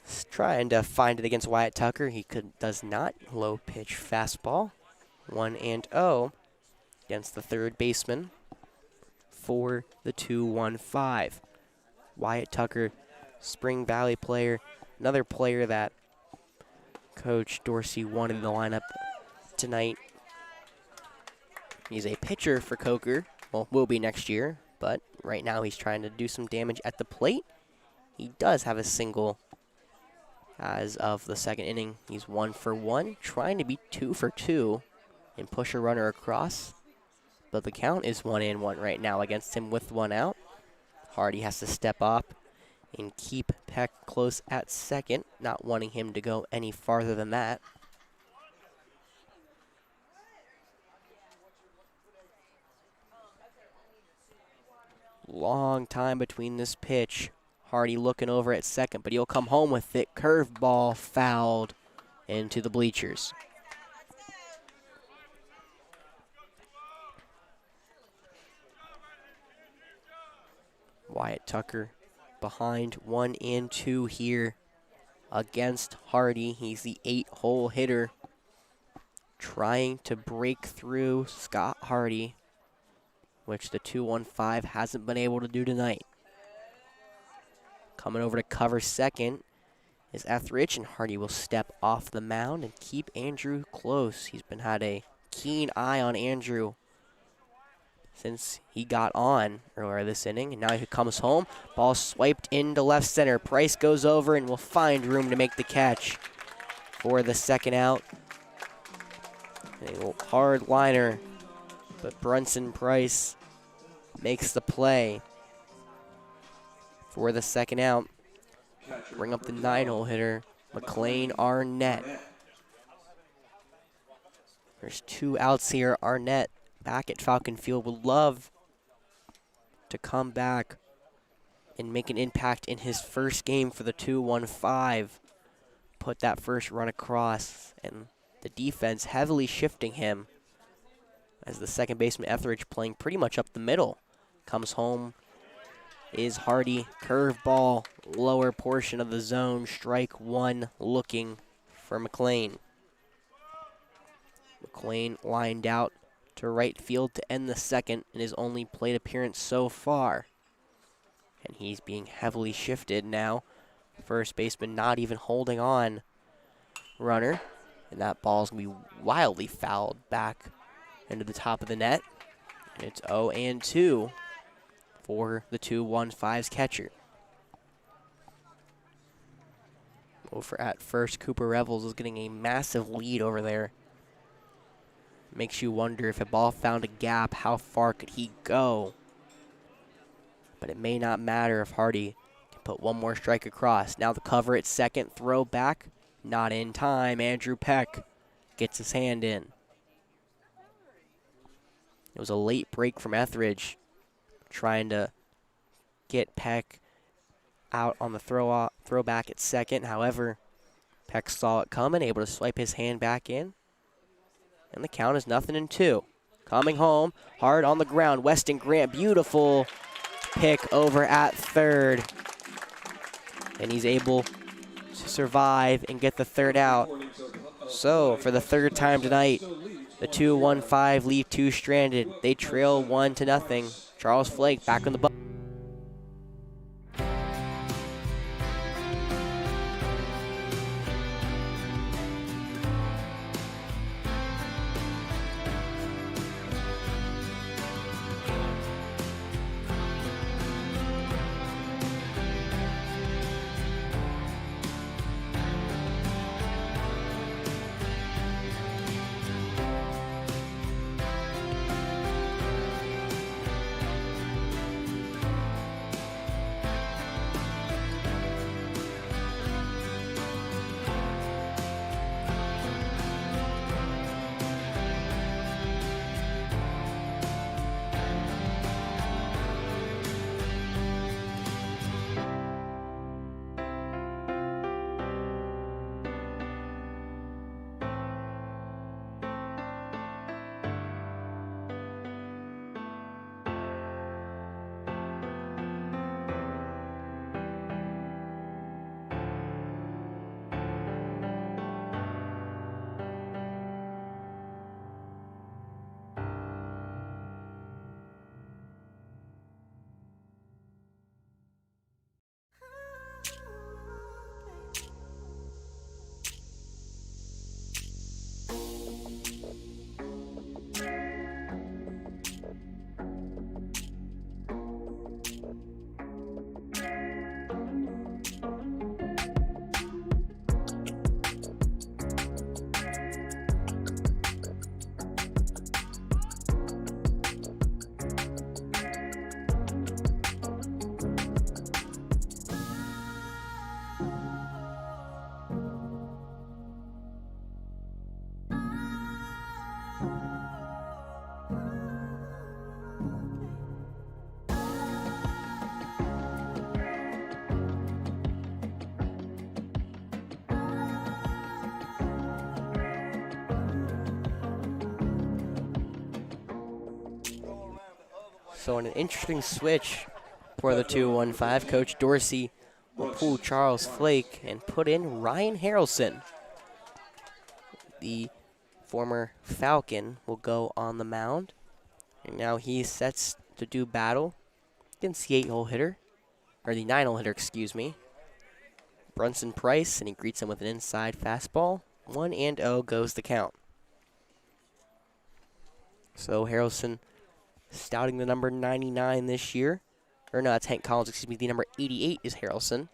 is trying to find it against Wyatt Tucker. He does not. Low pitch fastball. 1-0 against the third baseman for the 2-1-5. Wyatt Tucker, Spring Valley player, another player that Coach Dorsey wanted in the lineup tonight. He's a pitcher for Coker. Well, will be next year, but right now he's trying to do some damage at the plate. He does have a single as of the second inning. He's 1 for 1, trying to be 2 for 2 and push a runner across. But the count is 1-1 right now against him with 1 out. Hardy has to step up and keep Peck close at second, not wanting him to go any farther than that. Long time between this pitch. Hardy looking over at second, but he'll come home with it. Curveball fouled into the bleachers. Wyatt Tucker behind 1-2 here against Hardy. He's the 8-hole hitter trying to break through Scott Hardy, which the 2-1-5 hasn't been able to do tonight. Coming over to cover second is Etheridge, and Hardy will step off the mound and keep Andrew close. He's had a keen eye on Andrew since he got on earlier this inning, and now he comes home. Ball swiped into left center. Price goes over and will find room to make the catch for the second out. A hard liner, but Brunson Price makes the play for the second out. Bring up the 9-hole hitter, McLean Arnett. There's 2 outs here. Arnett back at Falcon Field would love to come back and make an impact in his first game for the 2-1-5. Put that first run across, and the defense heavily shifting him as the second baseman Etheridge playing pretty much up the middle. Comes home is Hardy. Curveball, lower portion of the zone. Strike 1 looking for McLean. McLean lined out to right field to end the second in his only plate appearance so far. And he's being heavily shifted now. First baseman not even holding on. Runner. And that ball's going to be wildly fouled back into the top of the net. And it's 0-2 for the 2-1-5's catcher. Over at first, Cooper Revels is getting a massive lead over there. Makes you wonder if a ball found a gap, how far could he go? But it may not matter if Hardy can put one more strike across. Now the cover at second, throw back, not in time. Andrew Peck gets his hand in. It was a late break from Etheridge, trying to get Peck out on the throwback at second. However, Peck saw it coming, able to swipe his hand back in. And the count is 0-2. Coming home, hard on the ground, Weston Grant, beautiful pick over at third. And he's able to survive and get the third out. So, for the third time tonight, the 2-1-5 leave two stranded. They trail 1-0. Charles Flake back on the ball. So an interesting switch for the 2-1-5. Coach Dorsey will pull Charles Flake and put in Ryan Harrelson. The former Falcon will go on the mound. And now he sets to do battle against the 8-hole hitter, or the 9-hole hitter, excuse me. Brunson Price, and he greets him with an inside fastball. 1-0 goes the count. So Harrelson stouting the number 99 this year. Or no, that's Hank Collins, excuse me. The number 88 is Harrelson.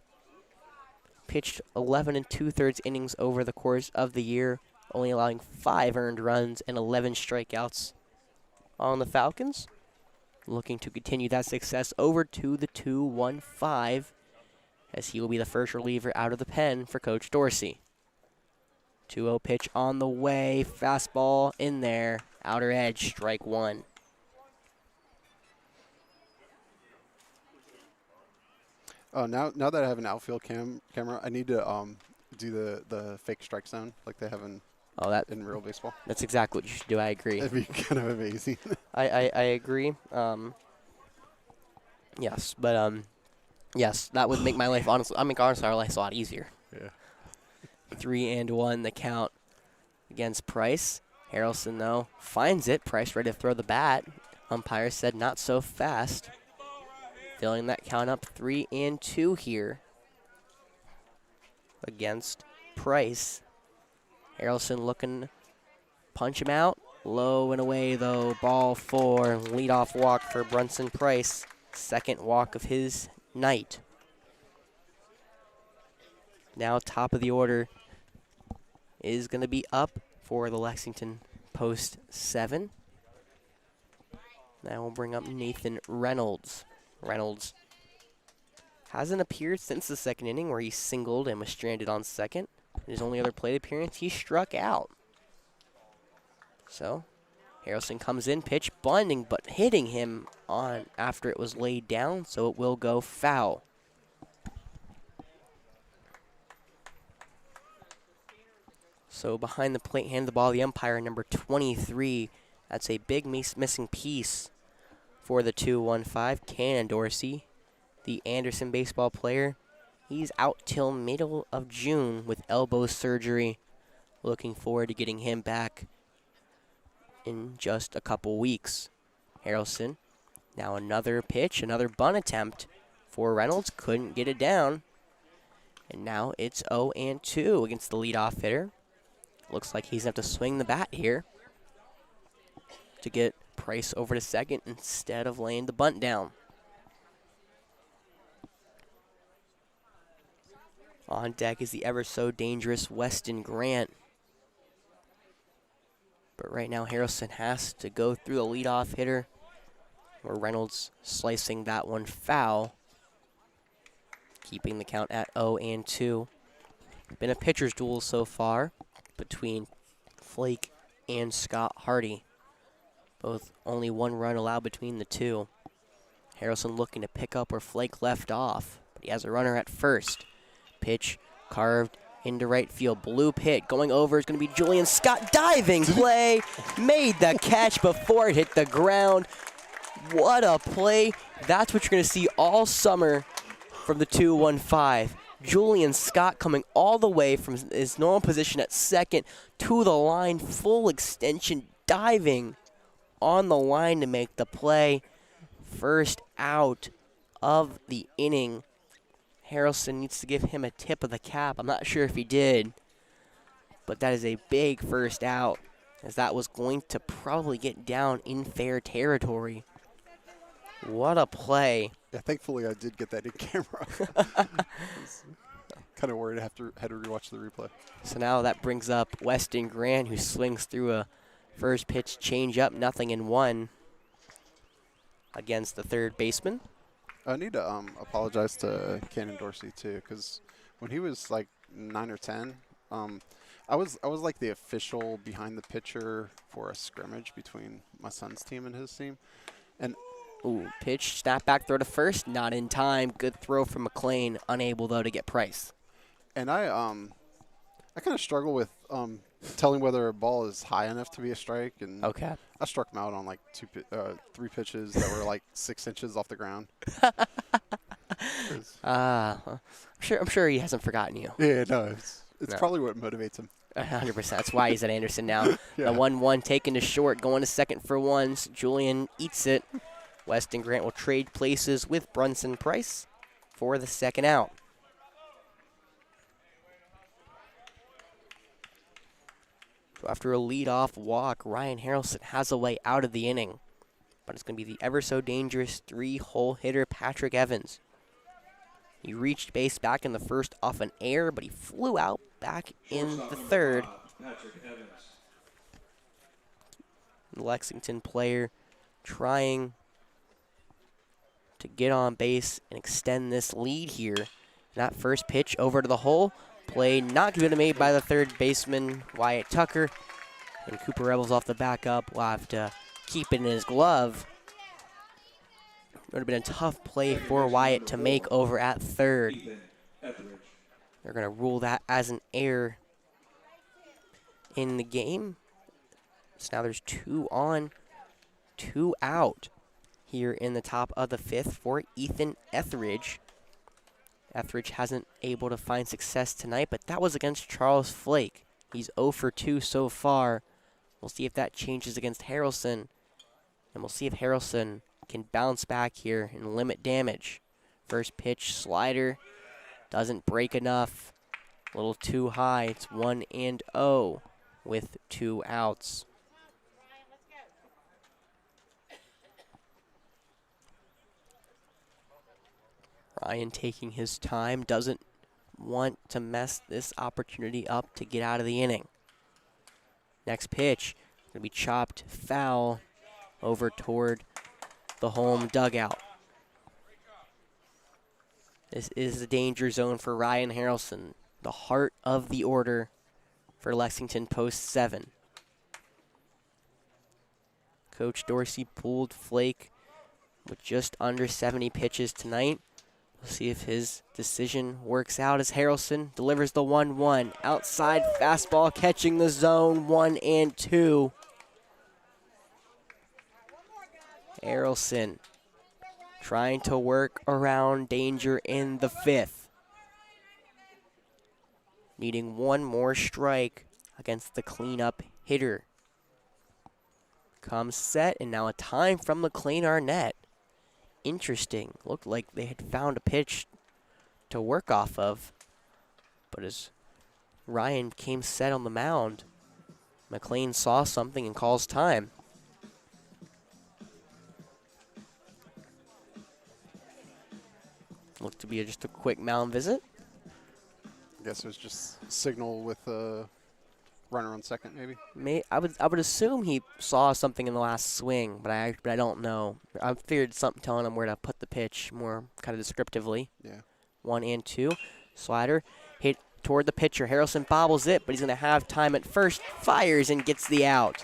Pitched 11 2/3 innings over the course of the year, only allowing 5 earned runs and 11 strikeouts on the Falcons. Looking to continue that success over to the 2-1-5, as he will be the first reliever out of the pen for Coach Dorsey. 2-0 pitch on the way, fastball in there, outer edge, strike one. Now that I have an outfield camera, I need to do the fake strike zone like they have in real baseball. That's exactly what you should do. I agree. That'd be kind of amazing. I agree. Yes, but yes, that would make my life honestly our life a lot easier. Yeah. 3-1 the count against Price. Harrelson though finds it. Price ready to throw the bat. Umpire said not so fast. Filling that count up 3-2 here against Price. Harrelson looking to punch him out. Low and away though, ball 4. Leadoff walk for Brunson Price. Second walk of his night. Now top of the order is going to be up for the Lexington post 7. Now we'll bring up Nathan Reynolds. Reynolds hasn't appeared since the second inning where he singled and was stranded on second. In his only other plate appearance, he struck out. So Harrelson comes in, pitch bunting, but hitting him on after it was laid down, so it will go foul. So behind the plate, hand the ball to the umpire, number 23. That's a big missing piece for the 2-1-5. Cannon Dorsey, the Anderson baseball player. He's out till middle of June with elbow surgery. Looking forward to getting him back in just a couple weeks. Harrelson, now another pitch, another bunt attempt for Reynolds. Couldn't get it down. And now it's 0-2 against the leadoff hitter. Looks like he's going to have to swing the bat here to get Price over to second instead of laying the bunt down. On deck is the ever so dangerous Weston Grant. But right now Harrelson has to go through the leadoff hitter, where Reynolds slicing that one foul, keeping the count at 0-2. Been a pitcher's duel so far between Flake and Scott Hardy. Both only one run allowed between the two. Harrelson looking to pick up where Flake left off, but he has a runner at first. Pitch carved into right field. Bloop hit going over is going to be Julian Scott. Diving play. Made the catch before it hit the ground. What a play. That's what you're going to see all summer from the 2-1-5. Julian Scott coming all the way from his normal position at second to the line. Full extension, diving on the line to make the play. First out of the inning. Harrelson needs to give him a tip of the cap. I'm not sure if he did, but that is a big first out, as that was going to probably get down in fair territory. What a play. Yeah, thankfully I did get that in camera. Kind of worried I had to rewatch the replay. So now that brings up Weston Grant, who swings through a first pitch change up, 0-1 against the third baseman. I need to apologize to Cannon Dorsey too, because when he was like 9 or 10, I was like the official behind the pitcher for a scrimmage between my son's team and his team, and Ooh, pitch, snap back throw to first, not in time. Good throw from McLean, unable though to get Price. and I kind of struggle with telling whether a ball is high enough to be a strike, and Okay. I struck him out on like 3 pitches that were like 6 inches off the ground. I'm sure he hasn't forgotten you. Yeah, no, it's No. probably what motivates him. 100%. That's why he's at Anderson now. Yeah. The 1-1 taken to short, going to second for once. Julian eats it. Weston Grant will trade places with Brunson Price for the second out. So after a leadoff walk, Ryan Harrelson has a way out of the inning. But it's going to be the ever so dangerous 3-hole hitter Patrick Evans. He reached base back in the first off an error, but he flew out back in the third. Patrick Evans. The Lexington player trying to get on base and extend this lead here. That first pitch over to the hole. Play not good made by the third baseman, Wyatt Tucker. And Cooper Rebels off the backup will have to keep it in his glove. It would have been a tough play for Wyatt to make over at third. Ethan Etheridge. They're going to rule that as an error in the game. So now there's 2 on, 2 out here in the top of the 5th for Ethan Etheridge. Etheridge hasn't able to find success tonight, but that was against Charles Flake. He's 0 for 2 so far. We'll see if that changes against Harrelson, and we'll see if Harrelson can bounce back here and limit damage. First pitch, slider, doesn't break enough. A little too high. It's 1-0 with 2 outs. Ryan taking his time, doesn't want to mess this opportunity up to get out of the inning. Next pitch, going to be chopped foul over toward the home dugout. This is the danger zone for Ryan Harrelson, the heart of the order for Lexington Post 7. Coach Dorsey pulled Flake with just under 70 pitches tonight. We'll see if his decision works out as Harrelson delivers the 1-1. Outside fastball catching the zone, 1-2. Harrelson trying to work around danger in the 5th. Needing one more strike against the cleanup hitter. Comes set, and now a time from McLean Arnett. Interesting. Looked like they had found a pitch to work off of. But as Ryan came set on the mound, McLean saw something and calls time. Looked to be just a quick mound visit. I guess it was just signal with a runner on second, maybe. I would assume he saw something in the last swing, but I don't know. I figured something telling him where to put the pitch more kind of descriptively. Yeah. 1-2. Slider hit toward the pitcher. Harrelson bobbles it, but he's going to have time at first. Fires and gets the out.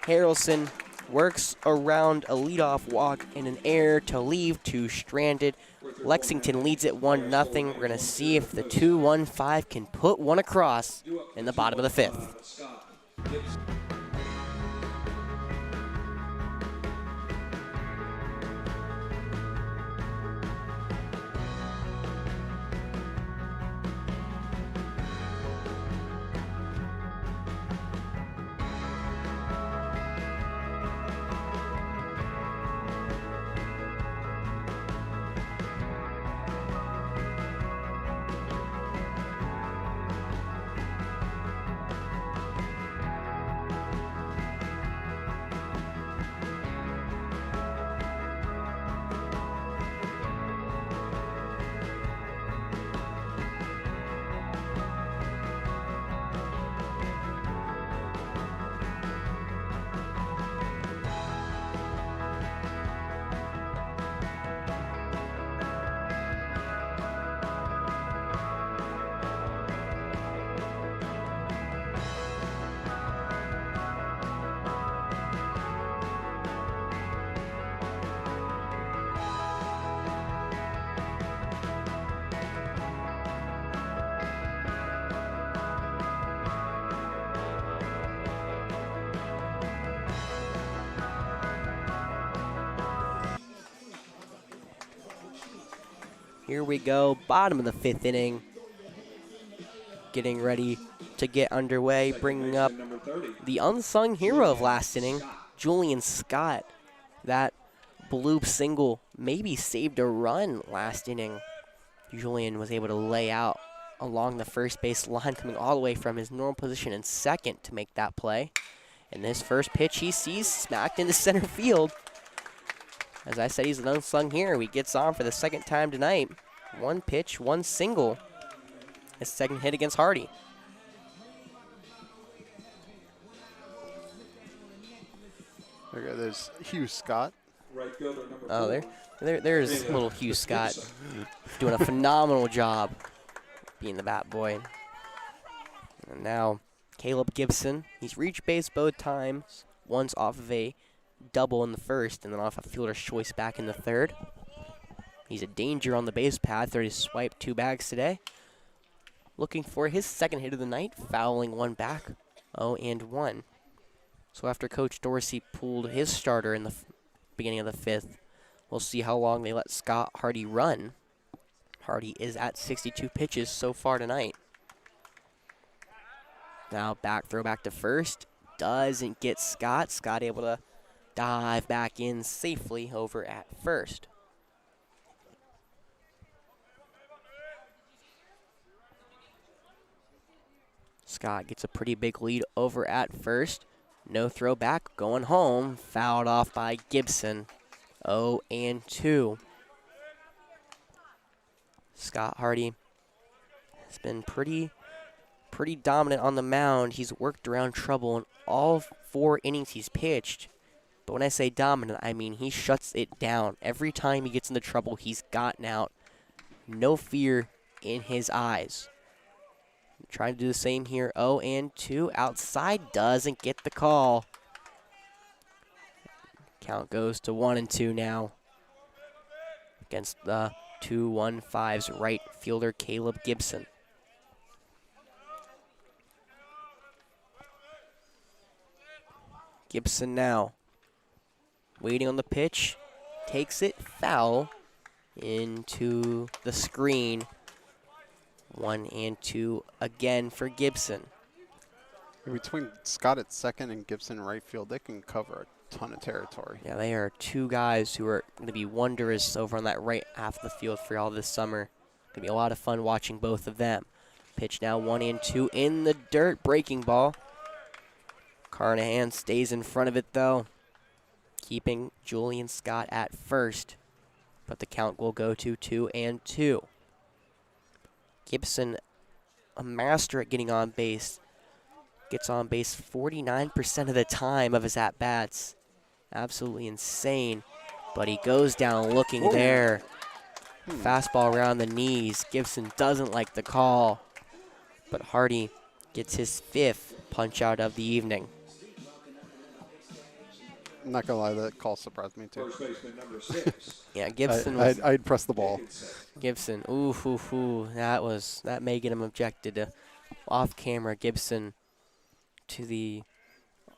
Harrelson works around a leadoff walk and an error to leave two stranded. Lexington leads it 1-0. We're going to see if the 2-1-5 can put one across in the bottom of the 5th. Here we go, bottom of the 5th inning. Getting ready to get underway, bringing up the unsung hero of last inning, Julian Scott. That bloop single maybe saved a run last inning. Julian was able to lay out along the first base line, coming all the way from his normal position in second to make that play. And this first pitch he sees smacked into center field. As I said, he's an unsung hero. He gets on for the second time tonight. One pitch, one single. His second hit against Hardy. There's Hugh Scott. Oh, there's little Hugh Scott doing a phenomenal job being the bat boy. And now Caleb Gibson. He's reached base both times. Once off of a double in the first, and then off a fielder's choice back in the third. He's a danger on the base path. Already swiped 2 bags today. Looking for his second hit of the night, fouling one back. 0-1. So after Coach Dorsey pulled his starter in the beginning of the 5th, we'll see how long they let Scott Hardy run. Hardy is at 62 pitches so far tonight. Now back throw back to first. Doesn't get Scott. Scott able to dive back in safely over at first. Scott gets a pretty big lead over at first. No throw back, going home. Fouled off by Gibson. 0-2. Scott Hardy has been pretty dominant on the mound. He's worked around trouble in all 4 innings he's pitched. But when I say dominant, I mean he shuts it down. Every time he gets into trouble, he's gotten out. No fear in his eyes. Trying to do the same here. 0-2. Outside, doesn't get the call. Count goes to 1-2 now against the 2-1-5's right fielder, Caleb Gibson. Gibson now waiting on the pitch. Takes it foul into the screen. 1-2 again for Gibson. Between Scott at second and Gibson right field, they can cover a ton of territory. Yeah, they are 2 guys who are going to be wondrous over on that right half of the field for y'all this summer. Going to be a lot of fun watching both of them. Pitch now 1-2 in the dirt. Breaking ball. Carnahan stays in front of it, though, keeping Julian Scott at first. But the count will go to 2-2. Gibson, a master at getting on base. Gets on base 49% of the time of his at-bats. Absolutely insane. But he goes down looking there. Fastball around the knees. Gibson doesn't like the call. But Hardy gets his 5th punch out of the evening. I'm not gonna lie, that call surprised me too. First baseman number 6. Yeah, Gibson I'd press the ball. Gibson, that may get him objected to. Off camera, Gibson to the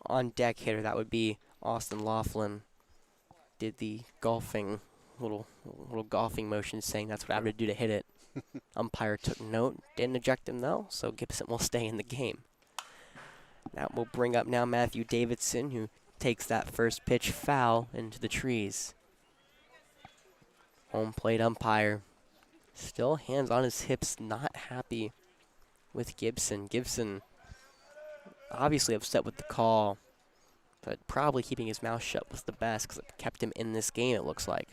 on-deck hitter. That would be Austin Laughlin. Did the little golfing motion, saying that's what I have to do to hit it. Umpire took note, didn't eject him though, so Gibson will stay in the game. That will bring up now Matthew Davidson, who takes that first pitch foul into the trees. Home plate umpire still hands on his hips, not happy with Gibson. Gibson obviously upset with the call, but probably keeping his mouth shut was the best because it kept him in this game, it looks like.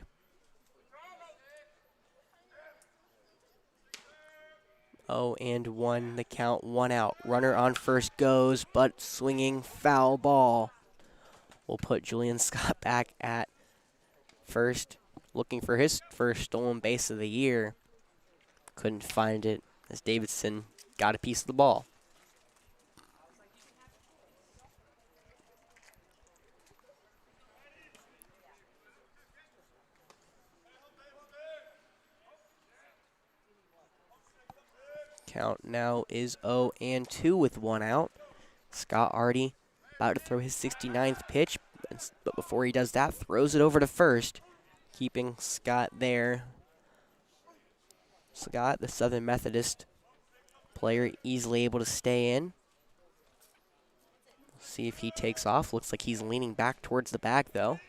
Oh, and 1, the count, 1 out. Runner on first goes, but swinging foul ball. Will put Julian Scott back at first, looking for his first stolen base of the year. Couldn't find it as Davidson got a piece of the ball. Count now is 0-2 with 1 out. Scott Hardy about to throw his 69th pitch, but before he does that, throws it over to first, keeping Scott there. Scott, the Southern Methodist player, easily able to stay in. See if he takes off. Looks like he's leaning back towards the bag, though.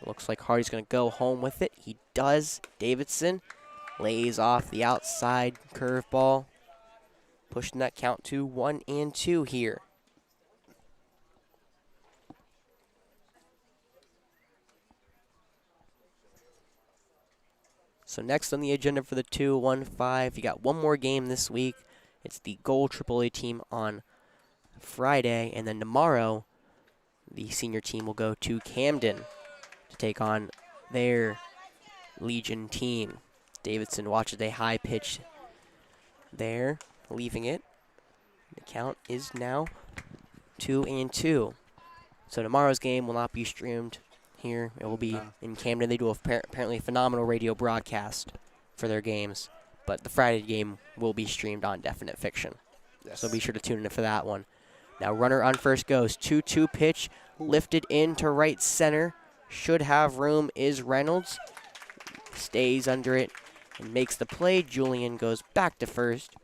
Looks like Hardy's going to go home with it. He does. Davidson lays off the outside curveball, pushing that count to 1-2 here. So next on the agenda for the 2-1-5, you got one more game this week. It's the Gold AAA team on Friday, and then tomorrow the senior team will go to Camden to take on their Legion team. Davidson watches a high pitch there, leaving it. The count is now 2-2. So tomorrow's game will not be streamed here. It will be in Camden. They do apparently a phenomenal radio broadcast for their games, but the Friday game will be streamed on Definite Fiction. Yes. So be sure to tune in for that one. Now runner on first goes. 2-2 pitch, lifted into right center. Should have room is Reynolds. Stays under it and makes the play. Julian goes back to first.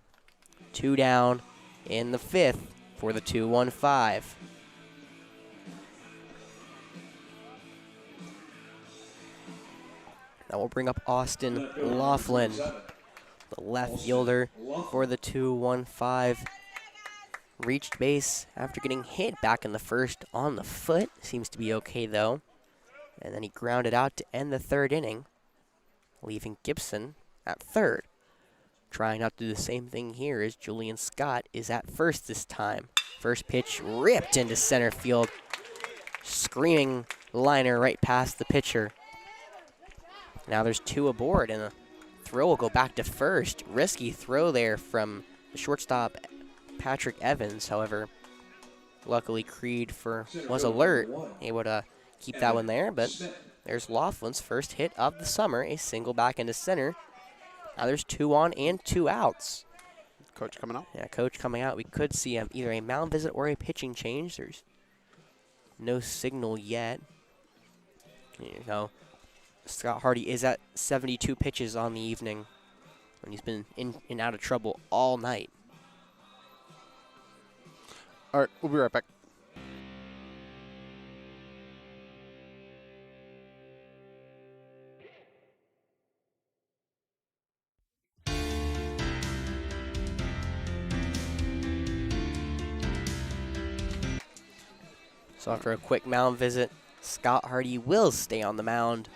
2 down in the 5th for the 2-1-5. Now we'll bring up Austin Laughlin, the left fielder for the 2-1-5. Reached base after getting hit back in the first on the foot. Seems to be okay, though. And then he grounded out to end the 3rd inning. leaving Gibson at third. Trying not to do the same thing here as Julian Scott is at first this time. First pitch ripped into center field. Screaming liner right past the pitcher. Now there's 2 aboard, and the throw will go back to first. Risky throw there from the shortstop, Patrick Evans. However, luckily Creed was alert, able to keep that one there. But there's Laughlin's first hit of the summer, a single back into center. Now there's 2 on and 2 outs. Coach coming out? Yeah, coach coming out. We could see either a mound visit or a pitching change. There's no signal yet. You know, Scott Hardy is at 72 pitches on the evening, and he's been in and out of trouble all night. All right, we'll be right back. So after a quick mound visit, Scott Hardy will stay on the mound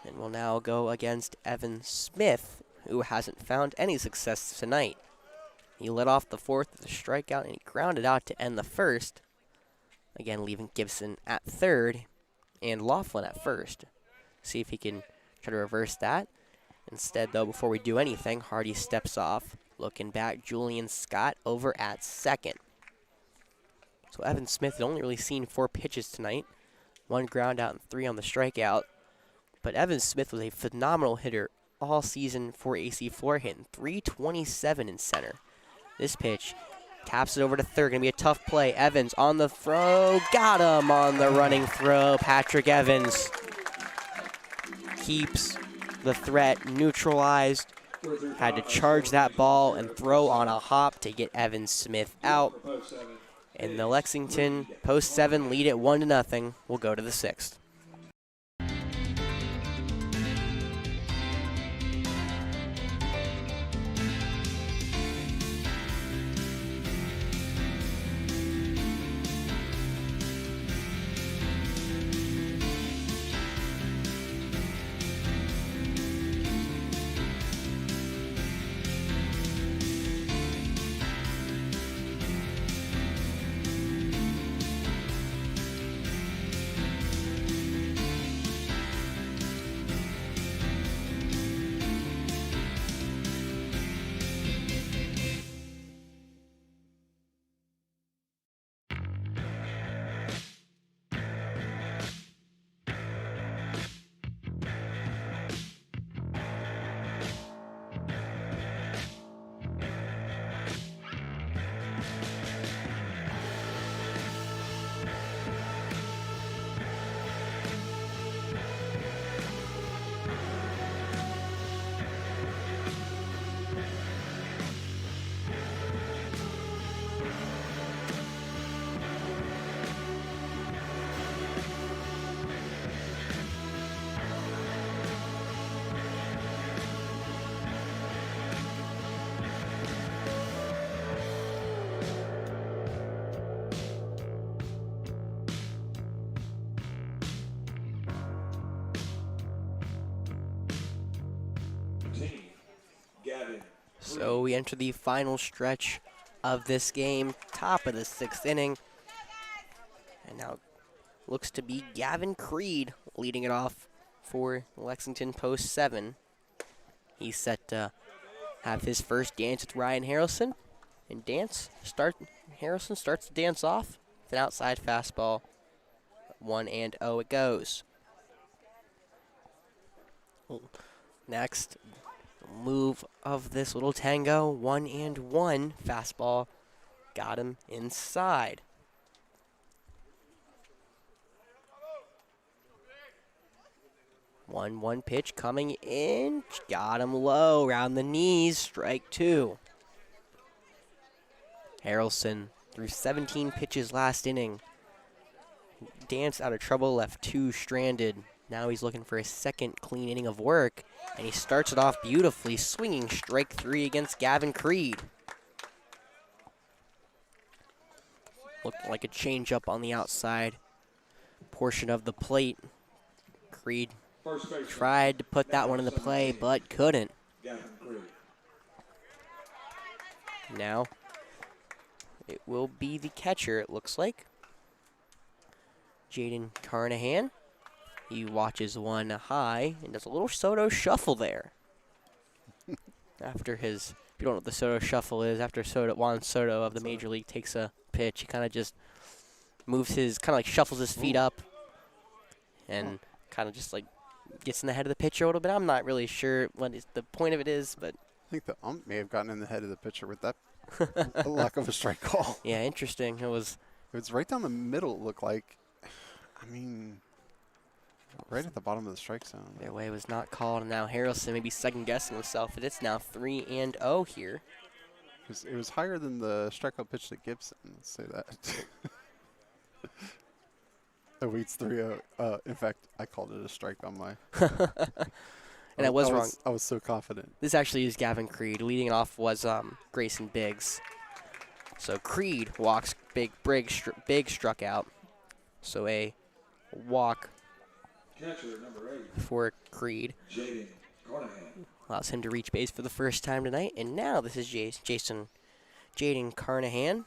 and will now go against Evan Smith, who hasn't found any success tonight. He led off the 4th with a strikeout, and he grounded out to end the 1st, again leaving Gibson at 3rd and Laughlin at 1st. See if he can try to reverse that. Instead, though, before we do anything, Hardy steps off. Looking back, Julian Scott over at 2nd. So Evan Smith had only really seen 4 pitches tonight. 1 ground out and 3 on the strikeout. But Evan Smith was a phenomenal hitter all season for AC Flora, hitting .327 in center. This pitch taps it over to third. Going to be a tough play. Evans on the throw. Got him on the running throw. Patrick Evans keeps the threat neutralized. Had to charge that ball and throw on a hop to get Evan Smith out. And the Lexington post 7 lead at 1-0. We'll go to the 6th. So we enter the final stretch of this game, top of the 6th inning. And now looks to be Gavin Creed leading it off for Lexington post 7. He's set to have his first dance with Ryan Harrelson. And Harrelson starts to dance off with an outside fastball. 1-0 it goes. Next move of this little tango, 1-1 fastball, got him inside. One pitch coming in, got him low around the knees, strike 2. Harrelson threw 17 pitches last inning, danced out of trouble, left 2 stranded. Now he's looking for a second clean inning of work, and he starts it off beautifully, swinging strike 3 against Gavin Creed. Looked like a changeup on the outside portion of the plate. Creed First baseman. Tried to put that one into play, but couldn't. Gavin Creed. Now it will be the catcher, it looks like. Jaden Carnahan. He watches one high and does a little Soto shuffle there. After his, if you don't know what the Soto shuffle is, after Juan Soto of the Major League takes a pitch, he kind of just moves his, kind of like shuffles his feet up and kind of just like gets in the head of the pitcher a little bit. I'm not really sure what the point of it is, but I think the ump may have gotten in the head of the pitcher with that lack of a strike call. yeah, interesting. It was right down the middle, it looked like. I mean, right at the bottom of the strike zone. their way was not called, and now Harrelson may be second-guessing himself, but it's now 3-0 here. It was higher than the strikeout pitch to Gibson. Let's say that. Oh, it's 3-0. In fact, I called it a strike on my. And I was wrong. I was so confident. This actually is Gavin Creed. Leading it off was Grayson Biggs. So Creed walks, Big struck out. So a walk Catcher number 8. for Creed Jaden Carnahan. allows him to reach base for the first time tonight. And now this is Jaden Carnahan.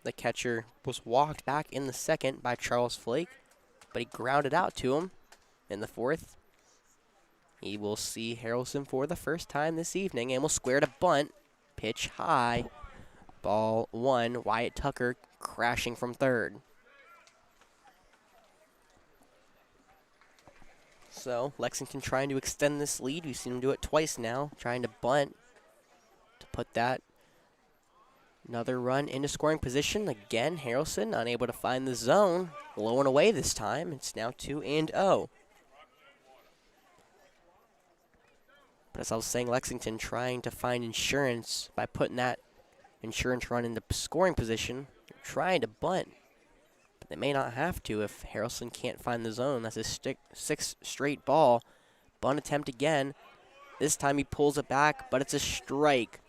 The catcher was walked back in the second by Charles Flake, but he grounded out to him in the fourth. He will see Harrelson for the first time this evening and will square to bunt. Pitch high. Ball 1. Wyatt Tucker crashing from third. So Lexington trying to extend this lead. We've seen him do it twice now, trying to bunt to put that another run into scoring position. Again, Harrelson unable to find the zone. Low and away this time. It's now 2-0. But as I was saying, Lexington trying to find insurance by putting that insurance run into scoring position. They're trying to bunt. But they may not have to if Harrelson can't find the zone. That's his sixth straight ball. Bunt attempt again. This time he pulls it back, but it's a strike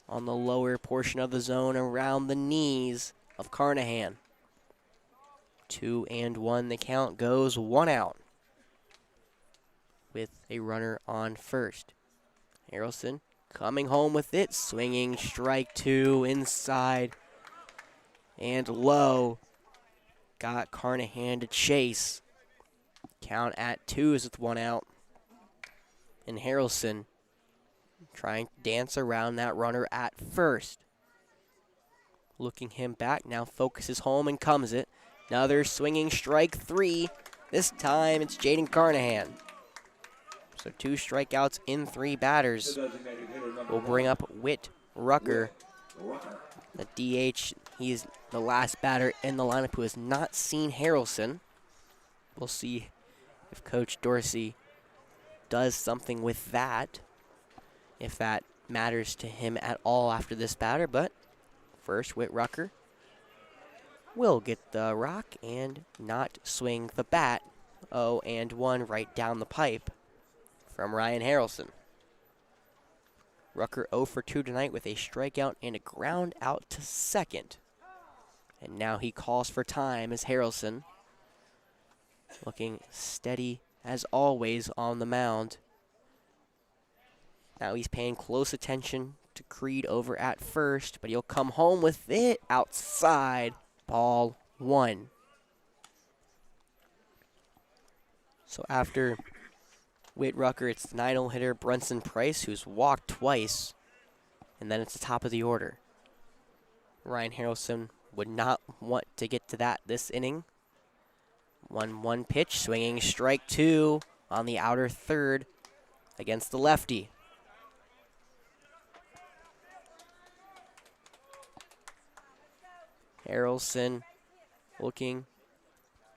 on the lower portion of the zone around the knees of Carnahan. 2-1, the count goes, 1 out with a runner on first. Harrelson coming home with it, swinging strike 2 inside and low. Got Carnahan to chase. Count at 2 with 1 out. And Harrelson trying to dance around that runner at first. Looking him back, now focuses home and comes it. Another swinging strike 3. This time it's Jaden Carnahan. So 2 strikeouts in 3 batters. We'll bring up Whit Rucker, the DH. He's the last batter in the lineup who has not seen Harrelson. We'll see if Coach Dorsey does something with that, if that matters to him at all after this batter. But first, Whit Rucker will get the rock and not swing the bat. 0-1 right down the pipe from Ryan Harrelson. Rucker 0 for 2 tonight with a strikeout and a ground out to second. And now he calls for time as Harrelson, looking steady as always on the mound. Now he's paying close attention to Creed over at first, but he'll come home with it outside. Ball 1. So after Whit Rucker, it's the 9-hole hitter Brunson Price, who's walked twice, and then it's the top of the order. Ryan Harrelson would not want to get to that this inning. 1-1 pitch, swinging strike 2 on the outer third against the lefty. Harrelson looking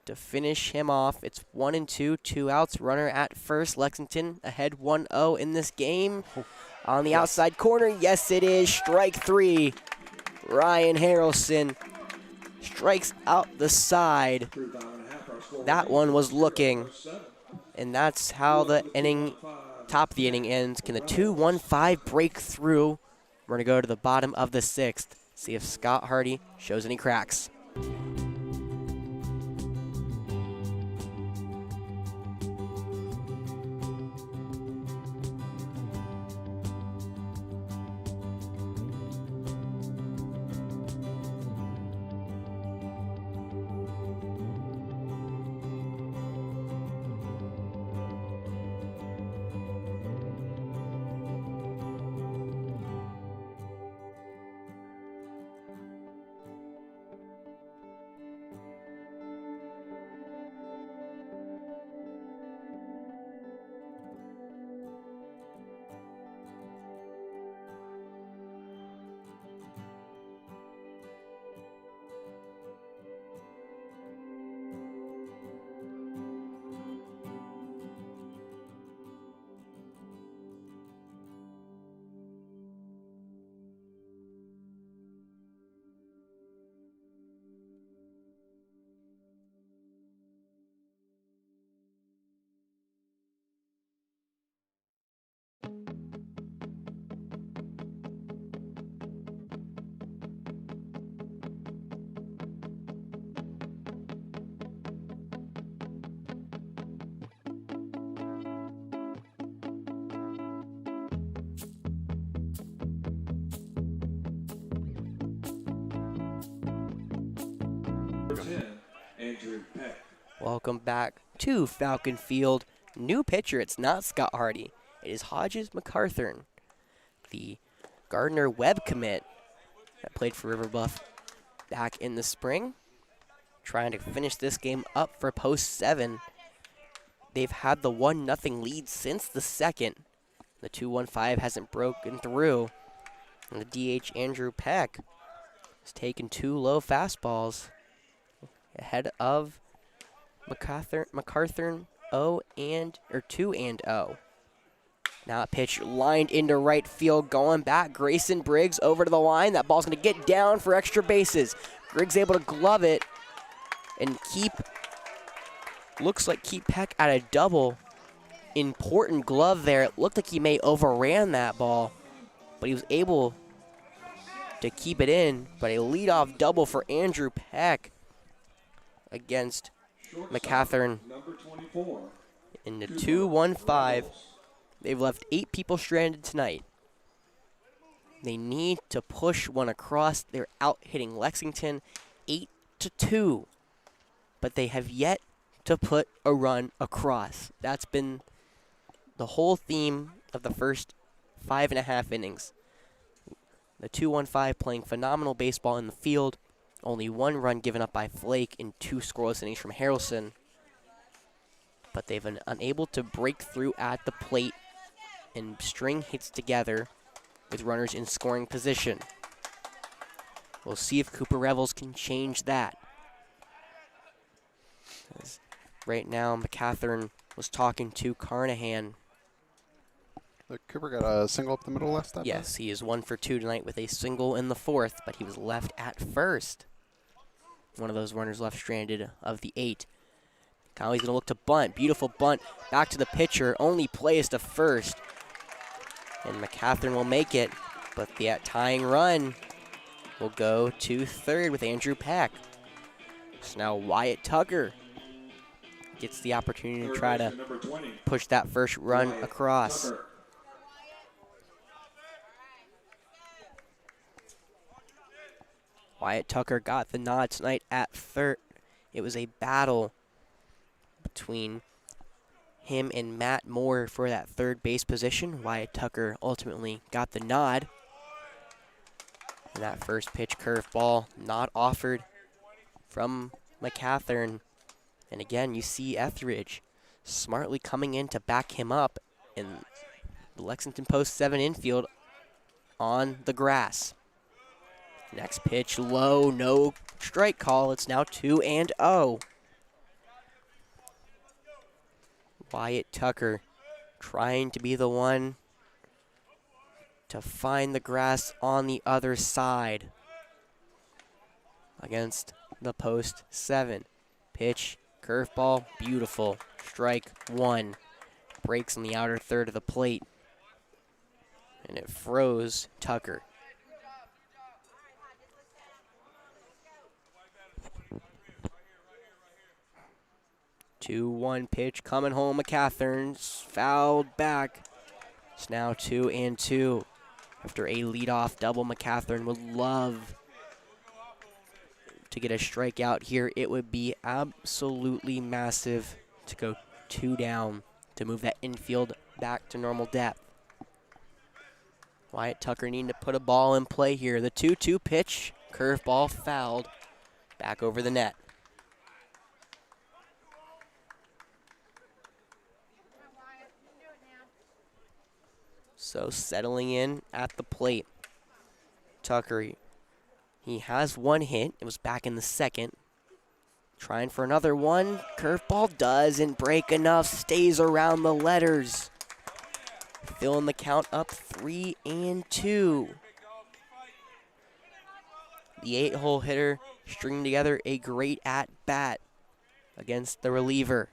to finish him off. It's 1-2, 2 outs, runner at first. Lexington ahead 1-0 in this game. On the outside corner, yes it is, strike 3. Ryan Harrelson strikes out the side. That one was looking, and that's how the inning, top of the inning ends. Can the 2-1-5 break through? We're gonna go to the bottom of the 6th, see if Scott Hardy shows any cracks. 10, Andrew Peck. Welcome back to Falcon Field. New pitcher, it's not Scott Hardy. It is Hodges MacArthur, the Gardner Webb commit that played for River Bluff back in the spring. Trying to finish this game up for post 7. They've had the 1-0 lead since the second. The 2-1-5 hasn't broken through. And the DH Andrew Peck has taken 2 low fastballs ahead of MacArthur 2-0. Now a pitch lined into right field, going back. Grayson Briggs over to the line. That ball's going to get down for extra bases. Briggs able to glove it and keep Peck at a double. Important glove there. It looked like he may overran that ball, but he was able to keep it in. But a leadoff double for Andrew Peck against MacArthur in the 2-1-5. They've left 8 people stranded tonight. They need to push one across. They're out hitting Lexington 8-2. But they have yet to put a run across. That's been the whole theme of the first 5.5 innings. The 2-1-5 playing phenomenal baseball in the field. Only 1 run given up by Flake in 2 scoreless innings from Harrelson. But they've been unable to break through at the plate and string hits together with runners in scoring position. We'll see if Cooper Revels can change that. As right now, MacArthur was talking to Carnahan. Cooper got a single up the middle last time? Yes, he is 1 for 2 tonight with a single in the 4th, but he was left at first. One of those runners left stranded of the 8. Now he's going to look to bunt. Beautiful bunt. Back to the pitcher. Only play is to first. And MacArthur will make it, but the tying run will go to third with Andrew Peck. So now Wyatt Tucker gets the opportunity to try to push that first run across. Wyatt Tucker got the nod tonight at third. It was a battle between him and Matt Moore for that third base position. Wyatt Tucker ultimately got the nod. And that first pitch curveball not offered from MacArthur. And again, you see Etheridge smartly coming in to back him up in the Lexington post 7 infield on the grass. Next pitch low, no strike call. It's now 2-0. Wyatt Tucker trying to be the one to find the grass on the other side against the post 7. Pitch, curveball, beautiful. Strike 1. Breaks on the outer third of the plate. And it froze Tucker. Two, 1 pitch coming home. MacArthur's fouled back. It's now 2-2. After a leadoff double, MacArthur would love to get a strikeout here. It would be absolutely massive to go 2 down to move that infield back to normal depth. Wyatt Tucker needing to put a ball in play here. The 2-2 pitch, curveball fouled back over the net. So settling in at the plate, Tucker, he has 1 hit. It was back in the second. Trying for another one. Curveball doesn't break enough. Stays around the letters. Filling the count up 3-2. The 8-hole hitter stringing together a great at-bat against the reliever.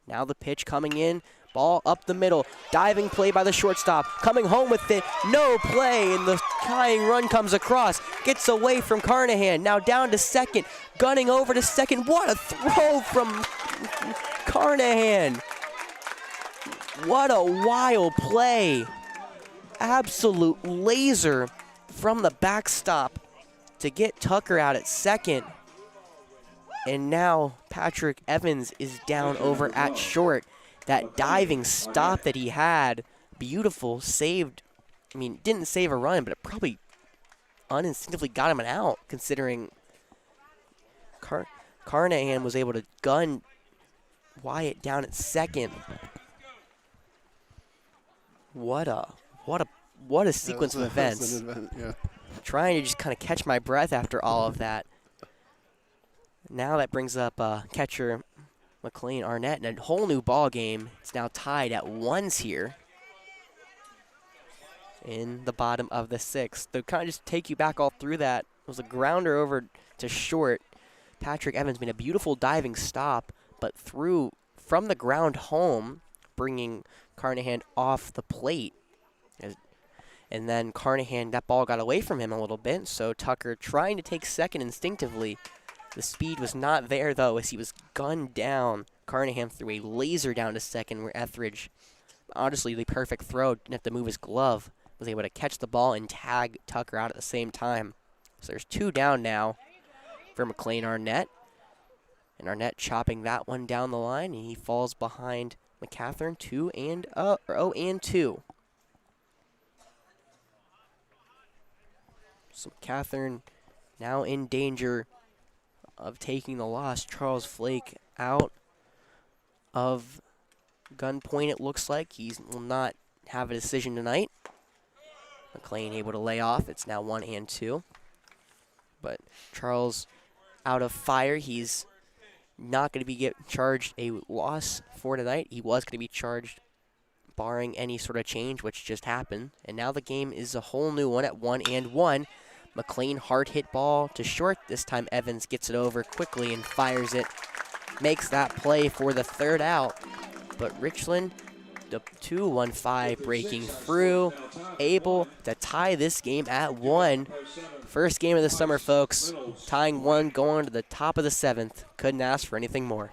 Now the pitch coming in. Ball up the middle. Diving play by the shortstop. Coming home with it. No play. And the tying run comes across. Gets away from Carnahan. Now down to second. Gunning over to second. What a throw from Carnahan. What a wild play. Absolute laser from the backstop to get Tucker out at second. And now Patrick Evans is down over at short. That diving stop that he had, beautiful, saved. I mean, didn't save a run, but it probably uninstinctively got him an out, considering Carnahan was able to gun Wyatt down at second. What a sequence of events. That was an event, yeah. Trying to just kind of catch my breath after all of that. Now that brings up catcher McLean Arnett in a whole new ball game. It's now tied at ones here in the bottom of the sixth. To kind of just take you back all through that, it was a grounder over to short. Patrick Evans made a beautiful diving stop, but threw from the ground home, bringing Carnahan off the plate. And then Carnahan, that ball got away from him a little bit, so Tucker trying to take second instinctively. The speed was not there, though, as he was gunned down. Carnahan threw a laser down to second, where Etheridge, honestly, the perfect throw, didn't have to move his glove, was able to catch the ball and tag Tucker out at the same time. So there's 2 down now for McLean Arnett. And Arnett chopping that one down the line, and he falls behind McCathern 0-2. So McCathern now in danger of taking the loss. Charles Flake out of gunpoint, it looks like. He will not have a decision tonight. McLean able to lay off. It's now 1-2. But Charles out of fire. He's not going to be charged a loss for tonight. He was going to be charged barring any sort of change, which just happened. And now the game is a whole new one at 1-1. McLean hard hit ball to short. This time Evans gets it over quickly and fires it. Makes that play for the 3rd out. But Richland, the 2-1-5 breaking through, able to tie this game at 1. First game of the summer, folks. Tying 1, going to the top of the 7th. Couldn't ask for anything more.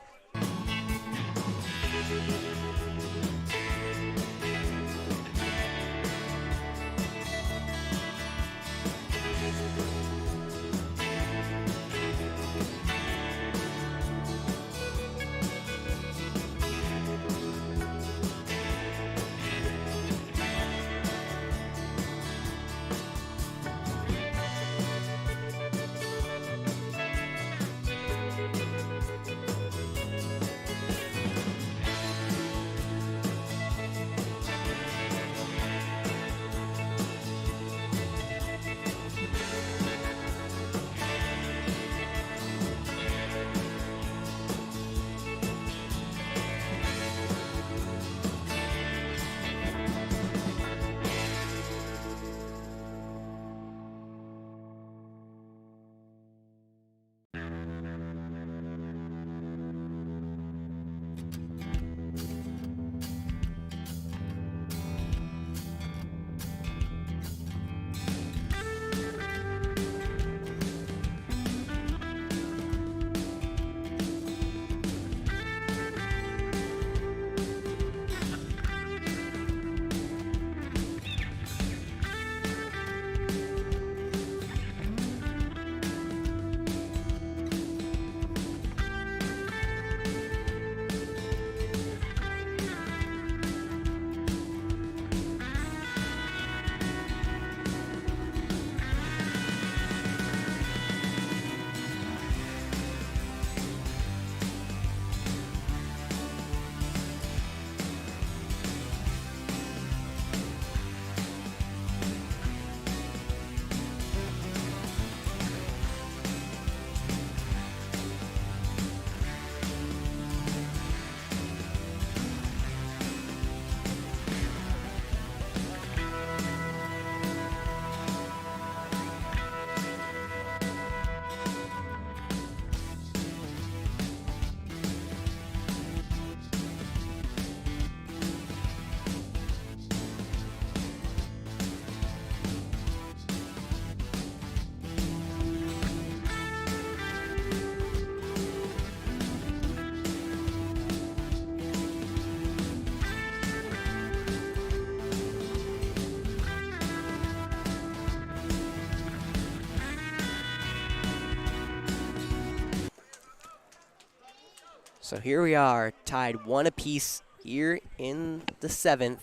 So here we are, tied 1 apiece here in the 7th.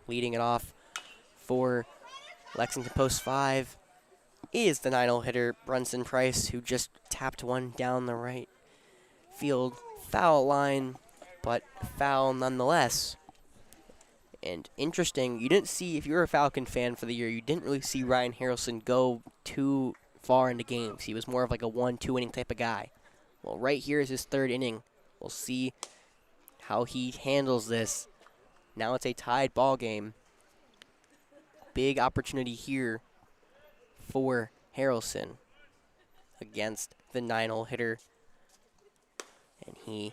Leading it off for Lexington Post 5 is the 9-hole hitter, Brunson Price, who just tapped one down the right field foul line, but foul nonetheless. And interesting, you didn't see, if you're a Falcon fan for the year, you didn't really see Ryan Harrelson go too far into games. He was more of like a 1-2 inning type of guy. Well, right here is his 3rd inning. We'll see how he handles this. Now it's a tied ball game. Big opportunity here for Harrelson against the 9-hole hitter. And he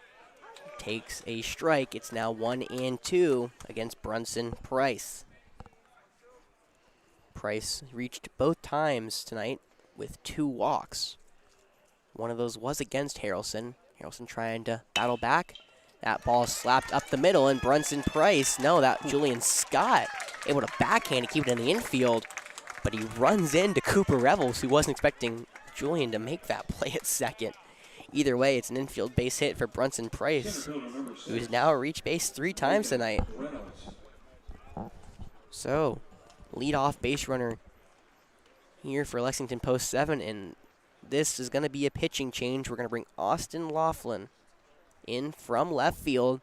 takes a strike. It's now 1-2 against Brunson Price. Price reached both times tonight with 2 walks. One of those was against Harrelson. Harrelson trying to battle back. That ball slapped up the middle, and Brunson Price, no, that Julian Scott, able to backhand to keep it in the infield, but he runs into Cooper Revels, who wasn't expecting Julian to make that play at second. Either way, it's an infield base hit for Brunson Price, who's now reached base 3 times tonight. So, leadoff base runner here for Lexington Post 7, and this is going to be a pitching change. We're going to bring Austin Laughlin in from left field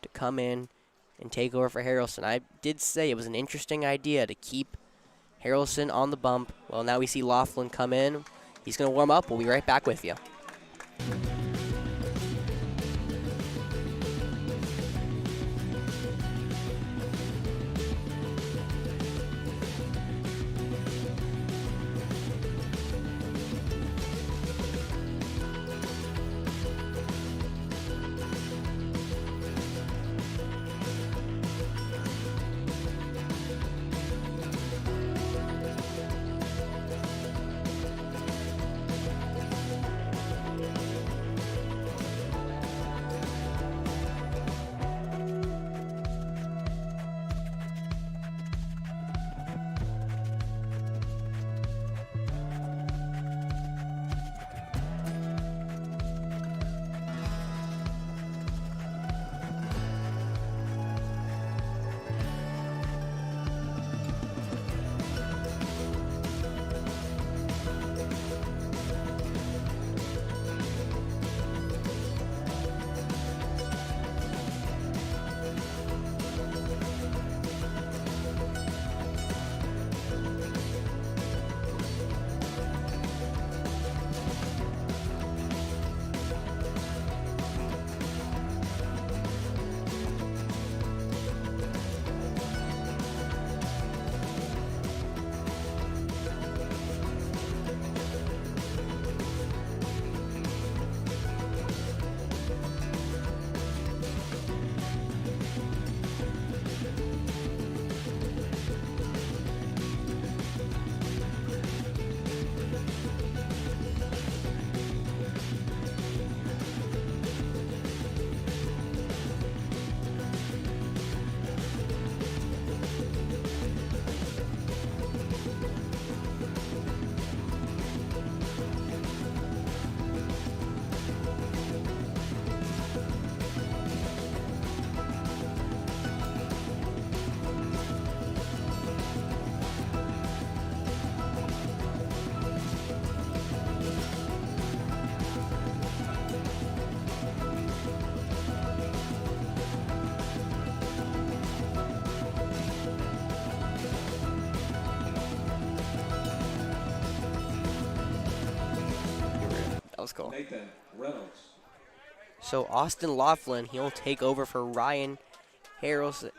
to come in and take over for Harrelson. I did say it was an interesting idea to keep Harrelson on the bump. Well, now we see Laughlin come in. He's going to warm up. We'll be right back with you. That was cool. Nathan Reynolds. So Austin Laughlin, he'll take over for Ryan Harrelson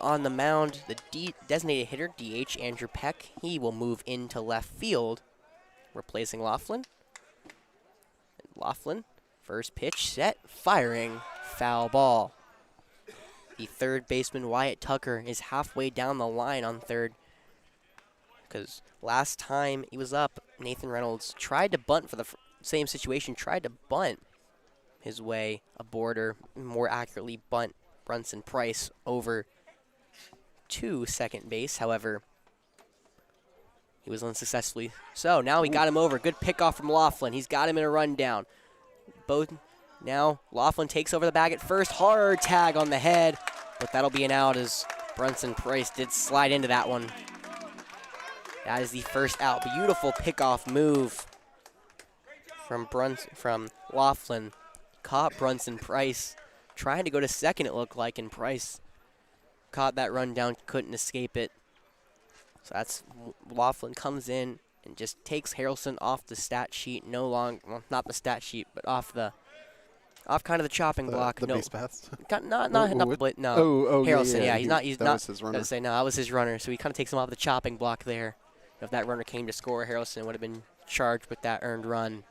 on the mound. The designated hitter, DH Andrew Peck, he will move into left field, replacing Laughlin. Laughlin, first pitch set, firing, foul ball. The third baseman, Wyatt Tucker, is halfway down the line on third, because last time he was up, Nathan Reynolds tried to bunt for the same situation, tried to bunt his way aboard, or more accurately bunt Brunson Price over to second base. However, he was unsuccessfully. So now he got him over. Good pickoff from Laughlin. He's got him in a rundown. Both Now Laughlin takes over the bag at first. Hard tag on the head, but that'll be an out as Brunson Price did slide into that one. That is the first out. Beautiful pickoff move from Laughlin. Caught Brunson Price trying to go to second, it looked like, and Price caught that run down, couldn't escape it. So that's Laughlin comes in and just takes Harrelson off the stat sheet. Well, not the stat sheet, but off kind of the chopping block. The base paths. No. Harrelson. Harrelson, yeah, he's not. That was his runner. I was say no, that was his runner. So he kind of takes him off the chopping block there. If that runner came to score, Harrelson would have been charged with that earned run.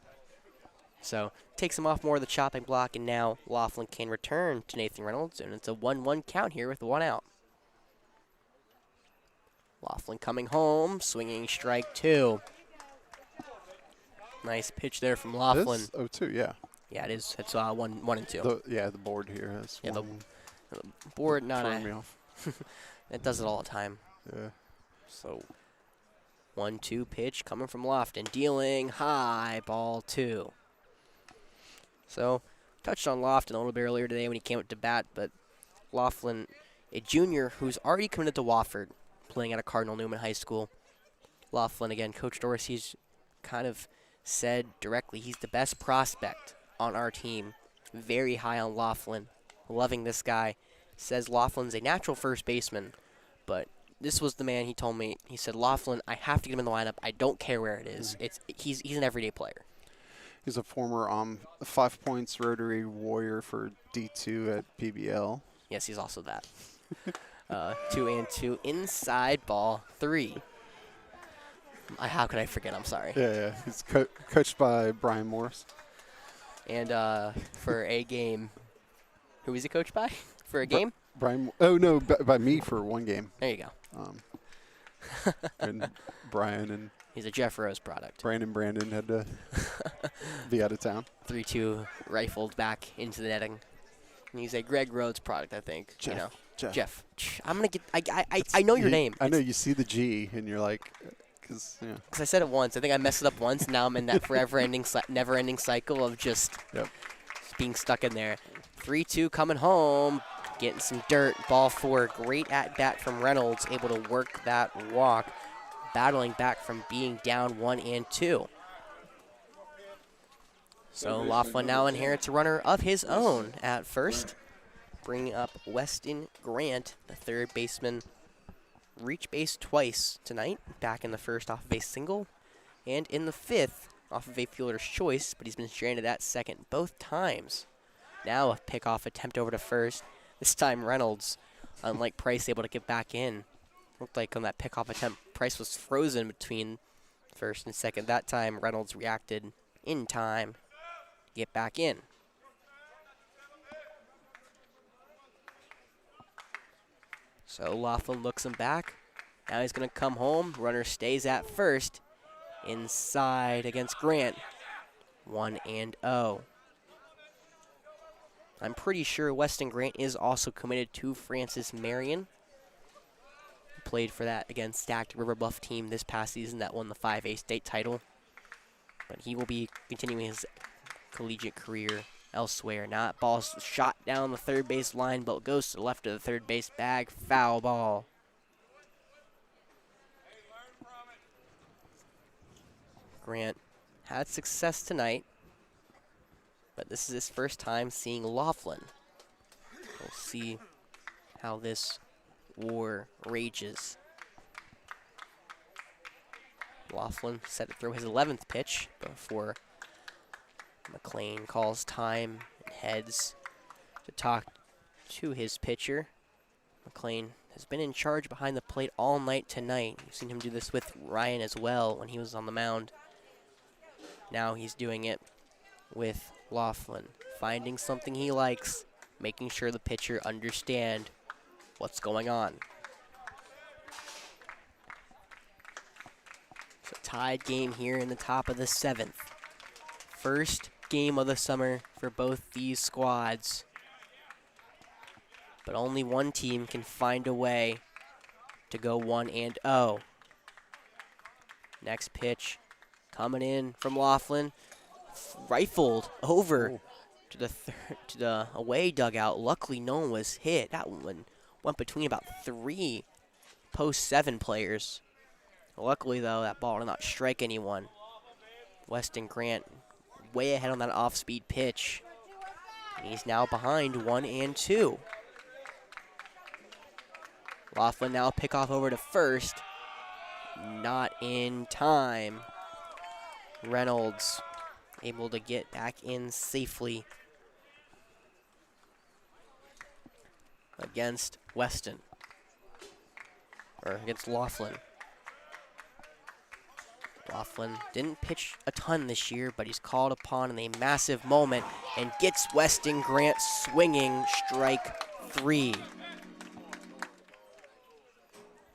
So takes him off more of the chopping block, and now Laughlin can return to Nathan Reynolds, and it's a 1-1 count here with 1 out. Laughlin coming home, swinging strike 2. Nice pitch there from Laughlin. This? 0-2, yeah. Yeah, it is. It's 1 and 2. The board here has Yeah, one. the board, not Throwing me off. it does it all the time. Yeah. So 1-2 pitch coming from Lofton, dealing high, ball 2. So touched on Lofton a little bit earlier today when he came up to bat, but Laughlin, a junior who's already committed to Wofford, playing at a Cardinal Newman High School. Laughlin, again, Coach Dorsey's kind of said directly he's the best prospect on our team. Very high on Laughlin. Loving this guy. Says Laughlin's a natural first baseman, but this was the man he told me. He said, Laughlin, I have to get him in the lineup. I don't care where it is. He's an everyday player. He's a former 5 points Rotary Warrior for D2 at PBL. Yes, he's also that. 2-2 inside, ball 3. How could I forget? I'm sorry. Yeah. He's coached by Brian Morris. And for a game, who is he coached by? For a game? Brian. Oh no, by me for 1 game. There you go. And Brian and He's a Jeff Rose product. Brandon had to be out of town. 3-2 rifled back into the netting. And he's a Greg Rhodes product, I think. Jeff. I'm gonna get. I know your name. I know you see the G and you're like, because I said it once. I think I messed it up once. Now I'm in that never-ending cycle of just being stuck in there. 3-2 coming home, getting some dirt. Ball 4. Great at bat from Reynolds, able to work that walk, battling back from being down 1 and 2. So Laughlin now inherits a runner of his own at first, bringing up Weston Grant, the third baseman. Reach base twice tonight, back in the first off of a single, and in the 5th off of a fielder's choice, but he's been stranded at second both times. Now a pickoff attempt over to first. This time Reynolds, unlike Price, able to get back in. Looked like on that pickoff attempt, Price was frozen between first and second. That time Reynolds reacted in time to get back in. So Laughlin looks him back. Now he's going to come home. Runner stays at first. Inside against Grant. 1-0. I'm pretty sure Weston Grant is also committed to Francis Marion. He played for that, again, stacked River Bluff team this past season that won the 5A state title. But he will be continuing his collegiate career elsewhere. Not ball shot down the third base line, but goes to the left of the third base bag. Foul ball. Grant had success tonight, but this is his first time seeing Laughlin. We'll see how this war rages. Laughlin set to throw his 11th pitch before McLean calls time and heads to talk to his pitcher. McLean has been in charge behind the plate all night tonight. You've seen him do this with Ryan as well when he was on the mound. Now he's doing it with Laughlin, finding something he likes, making sure the pitcher understands what's going on. It's a tied game here in the top of the 7th. First game of the summer for both these squads. But only one team can find a way to go 1-0. Next pitch coming in from Laughlin. Rifled over to the away dugout. Luckily, no one was hit. That one went between about 3 post 7 players. Luckily, though, that ball did not strike anyone. Weston Grant way ahead on that off-speed pitch. He's now behind 1-2. Laughlin now pick off over to first. Not in time. Reynolds able to get back in safely against Weston. Or against Laughlin. Laughlin didn't pitch a ton this year, but he's called upon in a massive moment and gets Weston Grant swinging strike 3.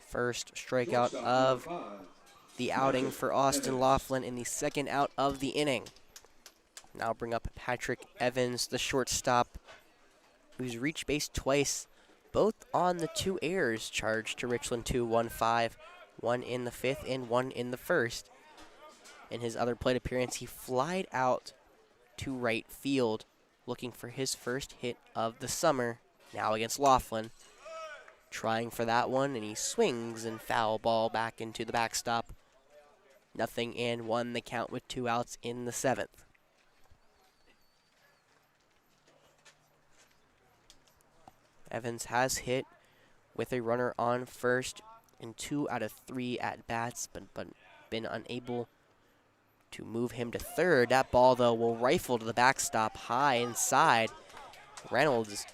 First strikeout of the outing for Austin Laughlin in the second out of the inning. Now bring up Patrick Evans, the shortstop, who's reached base twice, both on the 2 errors charged to Richland 2-1-5, one in the 5th and one in the 1st. In his other plate appearance, he flied out to right field, looking for his first hit of the summer, now against Laughlin. Trying for that one, and he swings and foul ball back into the backstop. 0-1 the count with 2 outs in the 7th. Evans has hit with a runner on first in 2 out of 3 at-bats, but been unable to move him to third. That ball, though, will rifle to the backstop high inside. Reynolds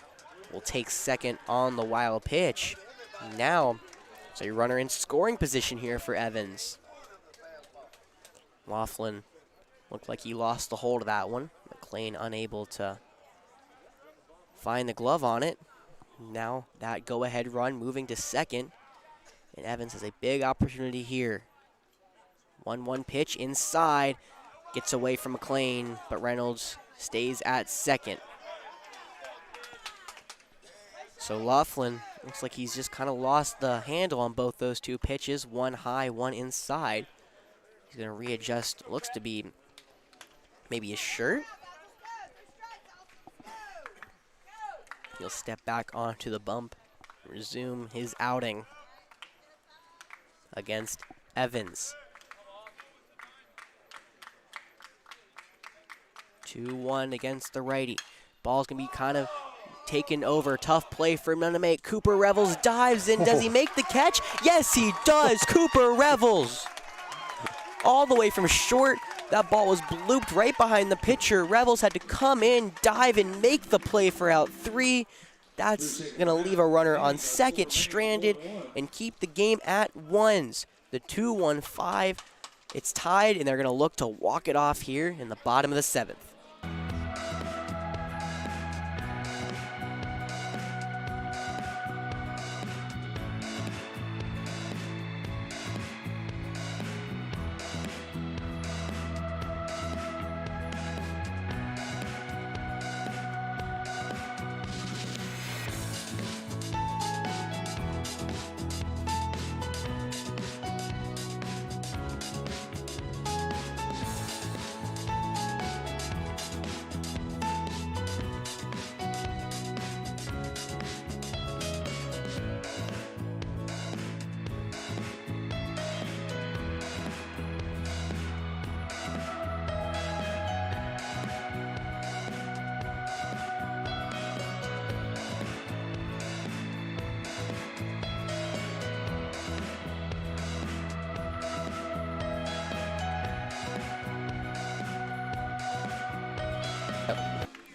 will take second on the wild pitch. Now, it's a runner in scoring position here for Evans. Laughlin looked like he lost the hold of that one. McLean unable to find the glove on it. Now that go-ahead run moving to second. And Evans has a big opportunity here. 1-1 pitch inside. Gets away from McLean, but Reynolds stays at second. So Laughlin looks like he's just kind of lost the handle on both those 2 pitches. One high, one inside. He's going to readjust. Looks to be maybe his shirt. He'll step back onto the bump, resume his outing against Evans. 2-1 against the righty. Ball's going to be kind of taken over. Tough play for him to make. Cooper Revels dives in. Does he make the catch? Yes, he does. Cooper Revels. All the way from short. That ball was blooped right behind the pitcher. Revels had to come in, dive, and make the play for out 3. That's going to leave a runner on second stranded and keep the game at 1s. The 2-1-5. It's tied, and they're going to look to walk it off here in the bottom of the 7th.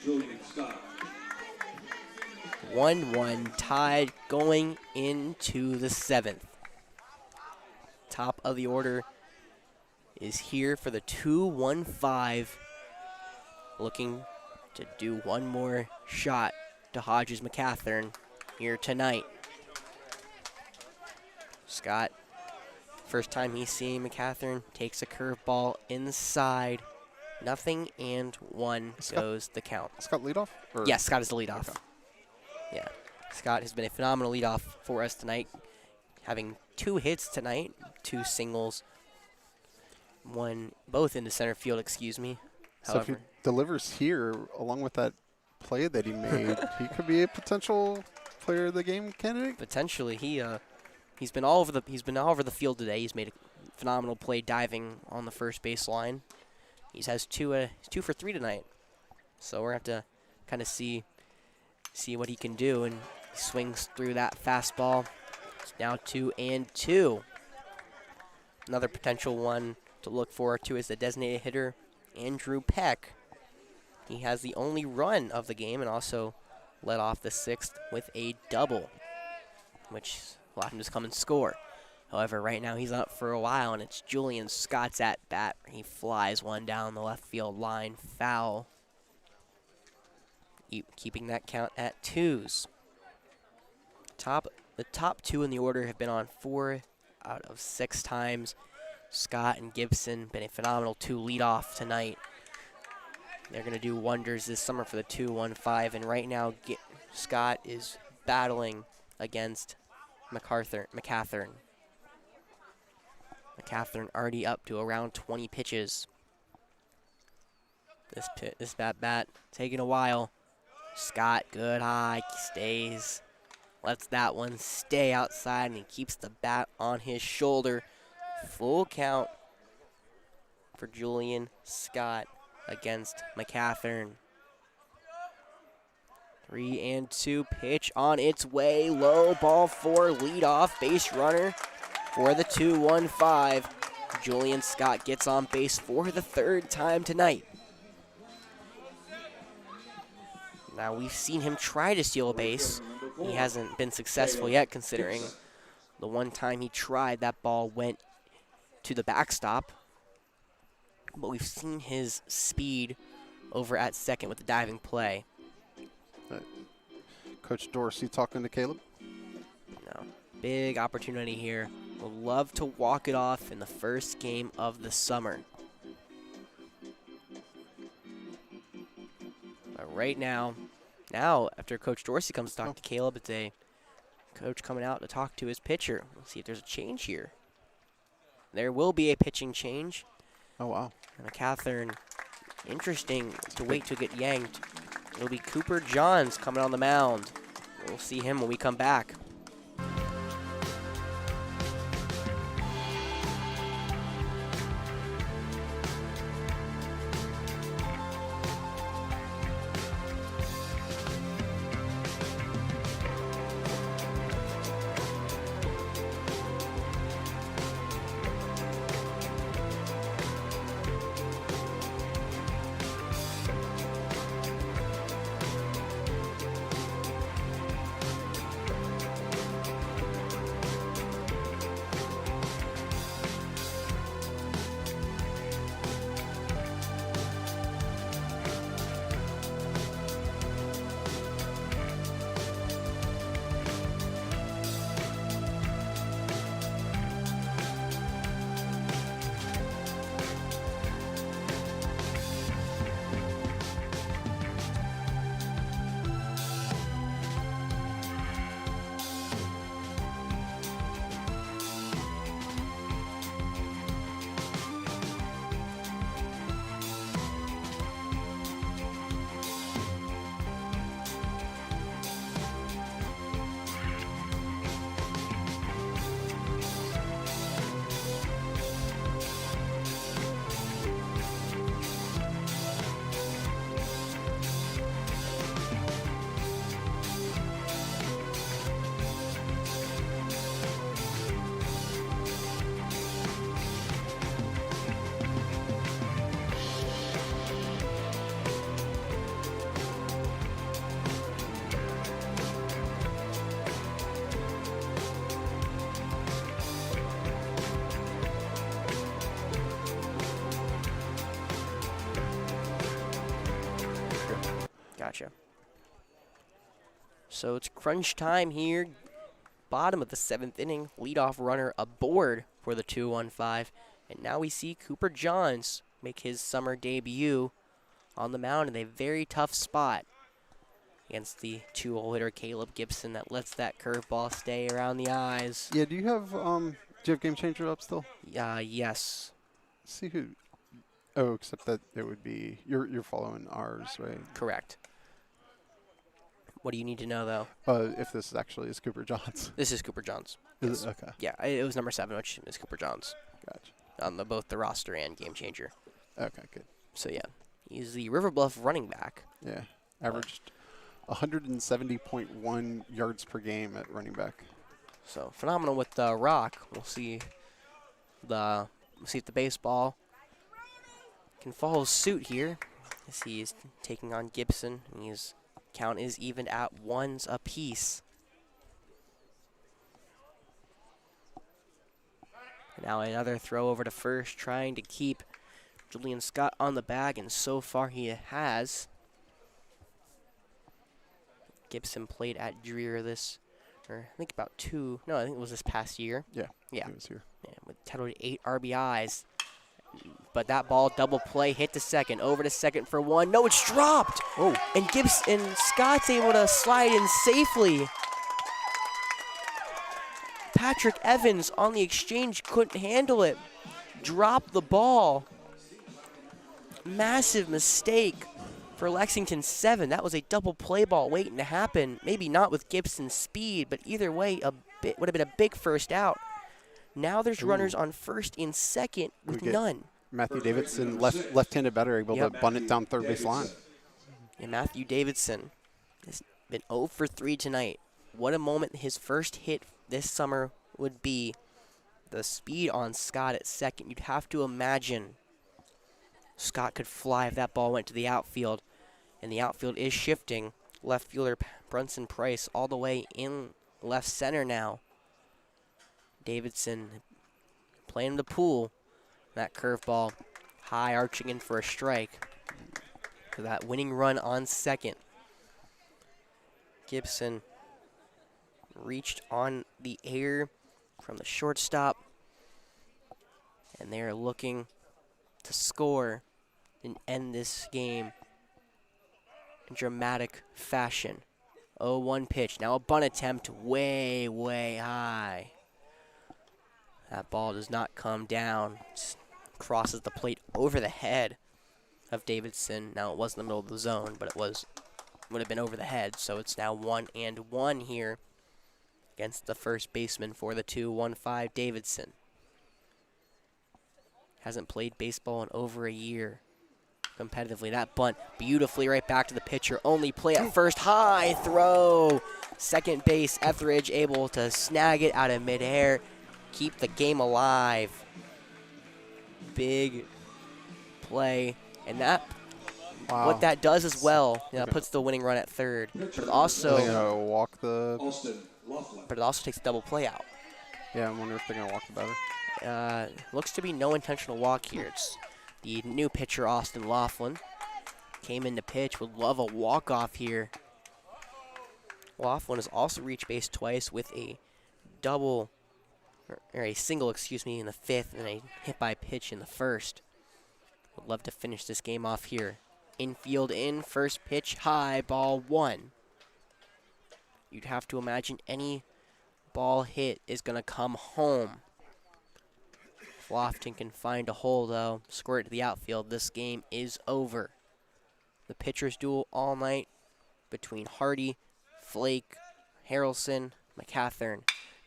Julian Scott. 1-1 tied going into the 7th. Top of the order is here for the 2-1-5. Looking to do one more shot to Hodges McCathern here tonight. Scott, first time he's seen McCathern, takes a curveball inside. 0-1 goes the count. Scott leadoff? Yes, Scott is the leadoff. Okay. Yeah, Scott has been a phenomenal leadoff for us tonight, having 2 hits tonight, 2 singles, both into center field, excuse me. So However, delivers here, along with that play that he made, he could be a potential player of the game candidate. Potentially, he's been all over the field today. He's made a phenomenal play diving on the first baseline. He has two for 3 tonight. So we're gonna have to kind of see what he can do, and he swings through that fastball. It's now 2-2. Another potential one to look forward to is the designated hitter, Andrew Peck. He has the only run of the game and also led off the 6th with a double, which allowed him to come and score. However, right now he's up for a while, and it's Julian Scott's at bat. He flies one down the left field line, foul. Keeping that count at 2s. The top 2 in the order have been on 4 out of 6 times. Scott and Gibson been a phenomenal 2 leadoff tonight. They're going to do wonders this summer for the 2-1-5, and right now Scott is battling against McCathern. McCathern already up to around 20 pitches. This bat taking a while. Scott, good high, stays. Lets that one stay outside, and he keeps the bat on his shoulder. Full count for Julian Scott against McCathern. 3-2 pitch on its way. Low ball 4, leadoff base runner for the 2-1-5. Julian Scott gets on base for the 3rd time tonight. Now, we've seen him try to steal a base. He hasn't been successful yet, considering the one time he tried, that ball went to the backstop. But we've seen his speed over at second with the diving play. Coach Dorsey talking to Caleb. No, big opportunity here. Would love to walk it off in the first game of the summer. But right now, after Coach Dorsey comes to talk to Caleb, it's a coach coming out to talk to his pitcher. We'll see if there's a change here. There will be a pitching change. Oh, wow. And McCathern, interesting to wait to get yanked. It'll be Cooper Johns coming on the mound. We'll see him when we come back. Gotcha. So it's crunch time here. Bottom of the 7th inning. Leadoff runner aboard for the 2-1-5. And now we see Cooper Johns make his summer debut on the mound in a very tough spot against the 2-hole hitter Caleb Gibson that lets that curveball stay around the eyes. Yeah, do you have game changer up still? Yes. See who Oh, except that it would be you're following ours, right? Correct. What do you need to know, though? If this actually is Cooper Johns. This is Cooper Johns. Is it? Okay. Yeah, it was number 7, which is Cooper Johns Gotcha. on both the roster and game changer. Okay, good. So, yeah, he's the River Bluff running back. Yeah, averaged 170.1 yards per game at running back. So, phenomenal with the rock. We'll see if the baseball can follow suit here as he's taking on Gibson, and his count is even at 1s apiece. Now another throw over to first, trying to keep Julian Scott on the bag, and so far he has. Gibson played at Dreer I think I think it was this past year. Yeah. Yeah. He was here. Yeah, with total 8 RBIs. But that ball, double play, hit to second, over to second for 1. No, it's dropped. Oh. And Scott's able to slide in safely. Patrick Evans on the exchange couldn't handle it. Dropped the ball. Massive mistake for Lexington 7. That was a double play ball waiting to happen. Maybe not with Gibson's speed, but either way, would have been a big first out. Now there's runners on first and second with none. Matthew Davidson, left-handed batter, able to bunt it down third base line. And Matthew Davidson has been 0 for 3 tonight. What a moment his first hit this summer would be. The speed on Scott at second. You'd have to imagine Scott could fly if that ball went to the outfield. And the outfield is shifting. Left fielder Brunson Price all the way in left center now. Davidson playing the pool. That curveball high arching in for a strike. For that winning run on second. Gibson reached on the air from the shortstop. And they are looking to score and end this game in dramatic fashion. 0-1 pitch. Now a bunt attempt way, way high. That ball does not come down. Just crosses the plate over the head of Davidson. Now it was in the middle of the zone, but would have been over the head. So it's now 1-1 here against the first baseman for the 2-1-5 Davidson. Hasn't played baseball in over a year competitively. That bunt beautifully right back to the pitcher. Only play at first. High throw. Second base, Etheridge able to snag it out of midair. Keep the game alive. Big play. And that, what that does as well, puts the winning run at third. But it also takes a double play out. Yeah, I wonder if they're going to walk the batter. Looks to be no intentional walk here. It's the new pitcher, Austin Laughlin. Came in to pitch. Would love a walk-off here. Laughlin has also reached base twice with a single, in the fifth, and a hit by pitch in the first. Would love to finish this game off here. Infield in, first pitch high, ball 1. You'd have to imagine any ball hit is going to come home. If Lofton can find a hole, though, squirt to the outfield, this game is over. The pitchers duel all night between Hardy, Flake, Harrelson, McCathern.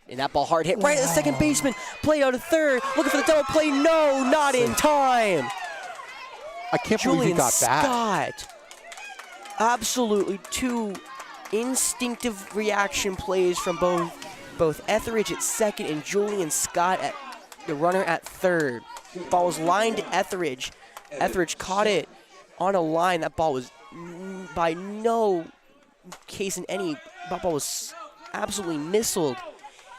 And that ball hard hit right at the second baseman. Played out to third. Looking for the double play. No, not in time. I can't believe he got that. Scott. Absolutely 2 instinctive reaction plays from both Etheridge at second and Julian Scott at the runner at third. Ball was lined to Etheridge. Etheridge caught it on a line. That ball was by no case in any. That ball was absolutely missiled.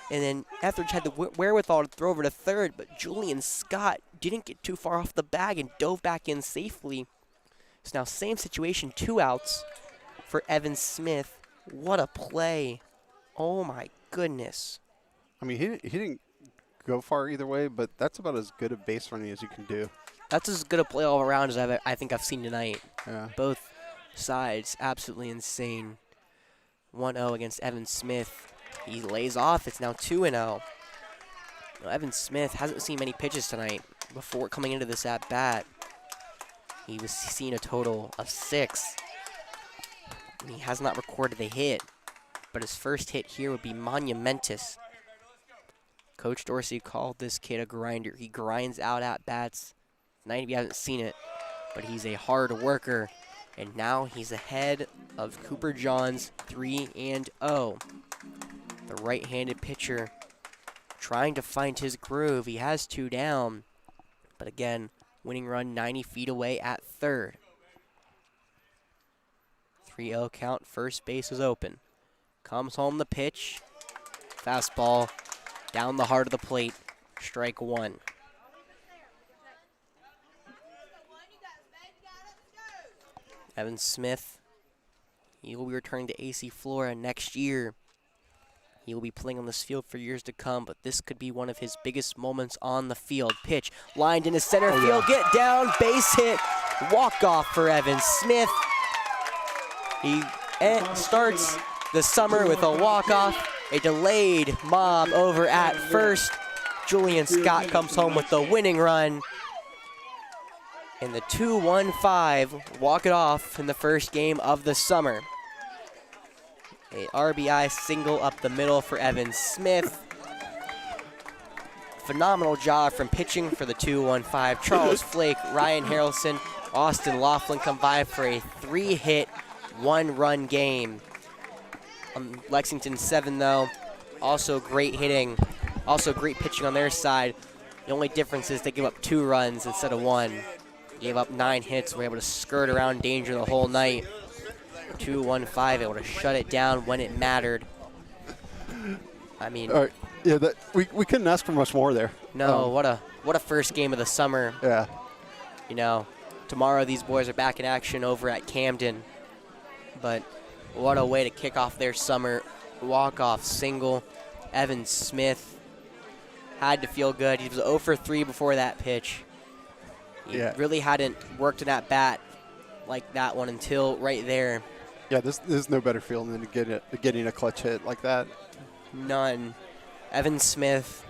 And then Etheridge had the wherewithal to throw over to third, but Julian Scott didn't get too far off the bag and dove back in safely. So now same situation, 2 outs for Evan Smith. What a play. Oh, my goodness. I mean, he didn't go far either way, but that's about as good a base running as you can do. That's as good a play all around as I think I've seen tonight. Yeah. Both sides absolutely insane. 1-0 against Evan Smith. He lays off. It's now 2-0. Evan Smith hasn't seen many pitches tonight before coming into this at-bat. He was seen a total of 6. And he has not recorded a hit, but his first hit here would be monumentous. Coach Dorsey called this kid a grinder. He grinds out at bats. Tonight we haven't seen it, but he's a hard worker. And now he's ahead of Cooper Johns 3-0. The right-handed pitcher trying to find his groove. He has 2 down, but again, winning run 90 feet away at third. 3-0 count, first base is open. Comes home the pitch. Fastball down the heart of the plate, strike 1. Evan Smith, he will be returning to AC Flora next year. He will be playing on this field for years to come, but this could be one of his biggest moments on the field. Pitch lined into center field, get down, base hit, walk-off for Evan Smith. He starts the summer with a walk-off, a delayed mob over at first. Julian Scott comes home with the winning run. And the 2-1-5 walk it off in the first game of the summer. A RBI single up the middle for Evan Smith. Phenomenal job from pitching for the 2-1-5. Charles Flake, Ryan Harrelson, Austin Laughlin come by for a 3-hit, 1-run game. Lexington 7 though, also great hitting, also great pitching on their side. The only difference is they give up 2 runs instead of 1. Gave up 9 hits, were able to skirt around danger the whole night. 2-1-5, able to shut it down when it mattered. I mean, All right. Yeah, we couldn't ask for much more there. No, what a first game of the summer. Yeah. You know, tomorrow these boys are back in action over at Camden. But what a way to kick off their summer. Walk-off single. Evan Smith had to feel good. He was 0 for 3 before that pitch. He really hadn't worked an at-bat like that one until right there. Yeah, there's no better feeling than getting a clutch hit like that. None. Evan Smith,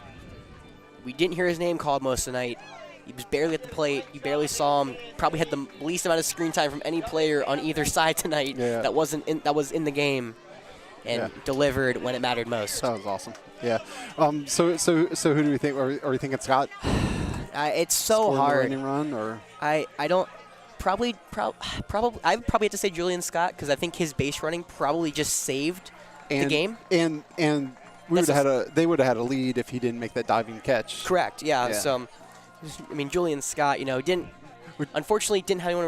we didn't hear his name called most of the night. He was barely at the plate. You barely saw him. Probably had the least amount of screen time from any player on either side tonight. Yeah. That was in the game, and delivered when it mattered most. That was awesome. Yeah. So who do we think? Are we thinking Scott? It's so hard. Winning run, or I don't. Probably. I would probably have to say Julian Scott because I think his base running probably just saved the game. And they would have had a lead if he didn't make that diving catch. Correct. Yeah. So, I mean, Julian Scott, unfortunately didn't have anyone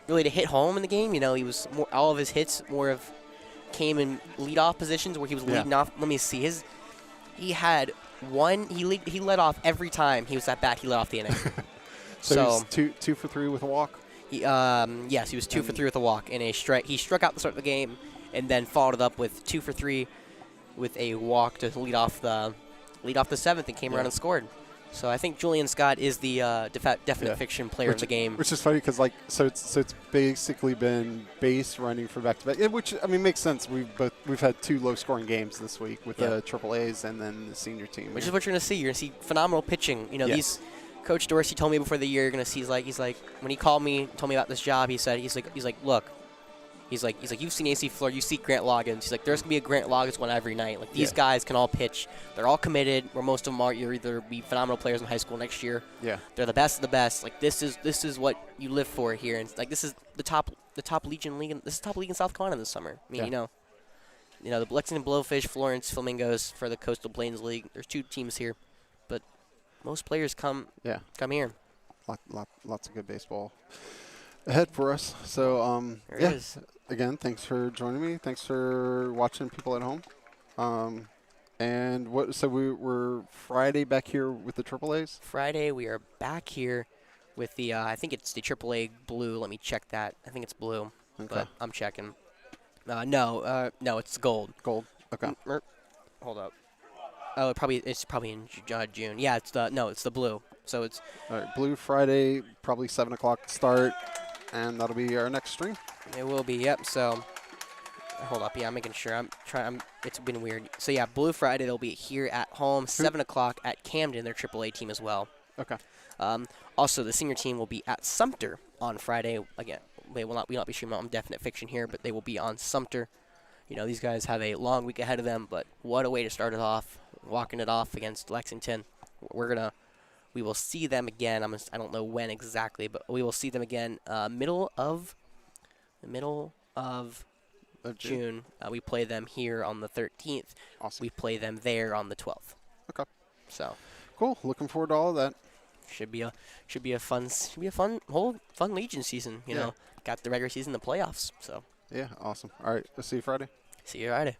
really to hit home in the game. You know, he was all of his hits came in leadoff positions where he was leading off. Let me see he had one. He led off every time he was at bat. He led off the inning. So he's two for 3 with a walk. Yes, he was 2 for 3 with a walk and a strike. He struck out the start of the game, and then followed it up with 2 for 3 with a walk to lead off the 7th, and came around and scored. So I think Julian Scott is the definite fiction player of the game. Which is funny because it's basically been base running for back-to-back, which I mean makes sense. We've had 2 low-scoring games this week with the Triple A's and then the senior team. Which is what you're going to see. You're going to see phenomenal pitching. You know, these Coach Dorsey told me before the year you're going to see he's like when he called me, told me about this job, he's like look. He's like, you've seen AC Flora, you see Grant Loggins. He's like, there's going to be a Grant Loggins one every night. Like, these guys can all pitch. They're all committed, where most of them are either be phenomenal players in high school next year. Yeah. They're the best of the best. Like, this is what you live for here. And, like, this is the top Legion League. This is top league in South Carolina this summer. I mean, you know, the Lexington Blowfish, Florence Flamingos for the Coastal Plains League. There's 2 teams here. But most players come here. Lots of good baseball ahead for us. So, there is. Again, thanks for joining me. Thanks for watching, people at home. And so we're Friday back here with the Triple A's? Friday we are back here with the, I think it's the AAA blue. Let me check that. I think it's blue, but I'm checking. No, it's gold. Gold, okay. Hold up. Oh, it's probably in June. Yeah, it's the blue. So it's all right, blue Friday, probably 7 o'clock start, and that'll be our next stream. It will be, yep. So, hold up. Yeah, I'm making sure. It's been weird. So, yeah, Blue Friday, they'll be here at home, 7 o'clock at Camden, their AAA team as well. Okay. Also, the senior team will be at Sumter on Friday. Again, we will not be streaming on Definite Fiction here, but they will be on Sumter. You know, these guys have a long week ahead of them, but what a way to start it off, walking it off against Lexington. We will see them again. I don't know when exactly, but we will see them again middle of June. We play them here on the 13th. Awesome. We play them there on the 12th. Okay. So Cool. Looking forward to all of that. should be a fun Legion season. You know, got the regular season, the playoffs. So Yeah. Awesome. All right. I'll see you Friday. see you Friday.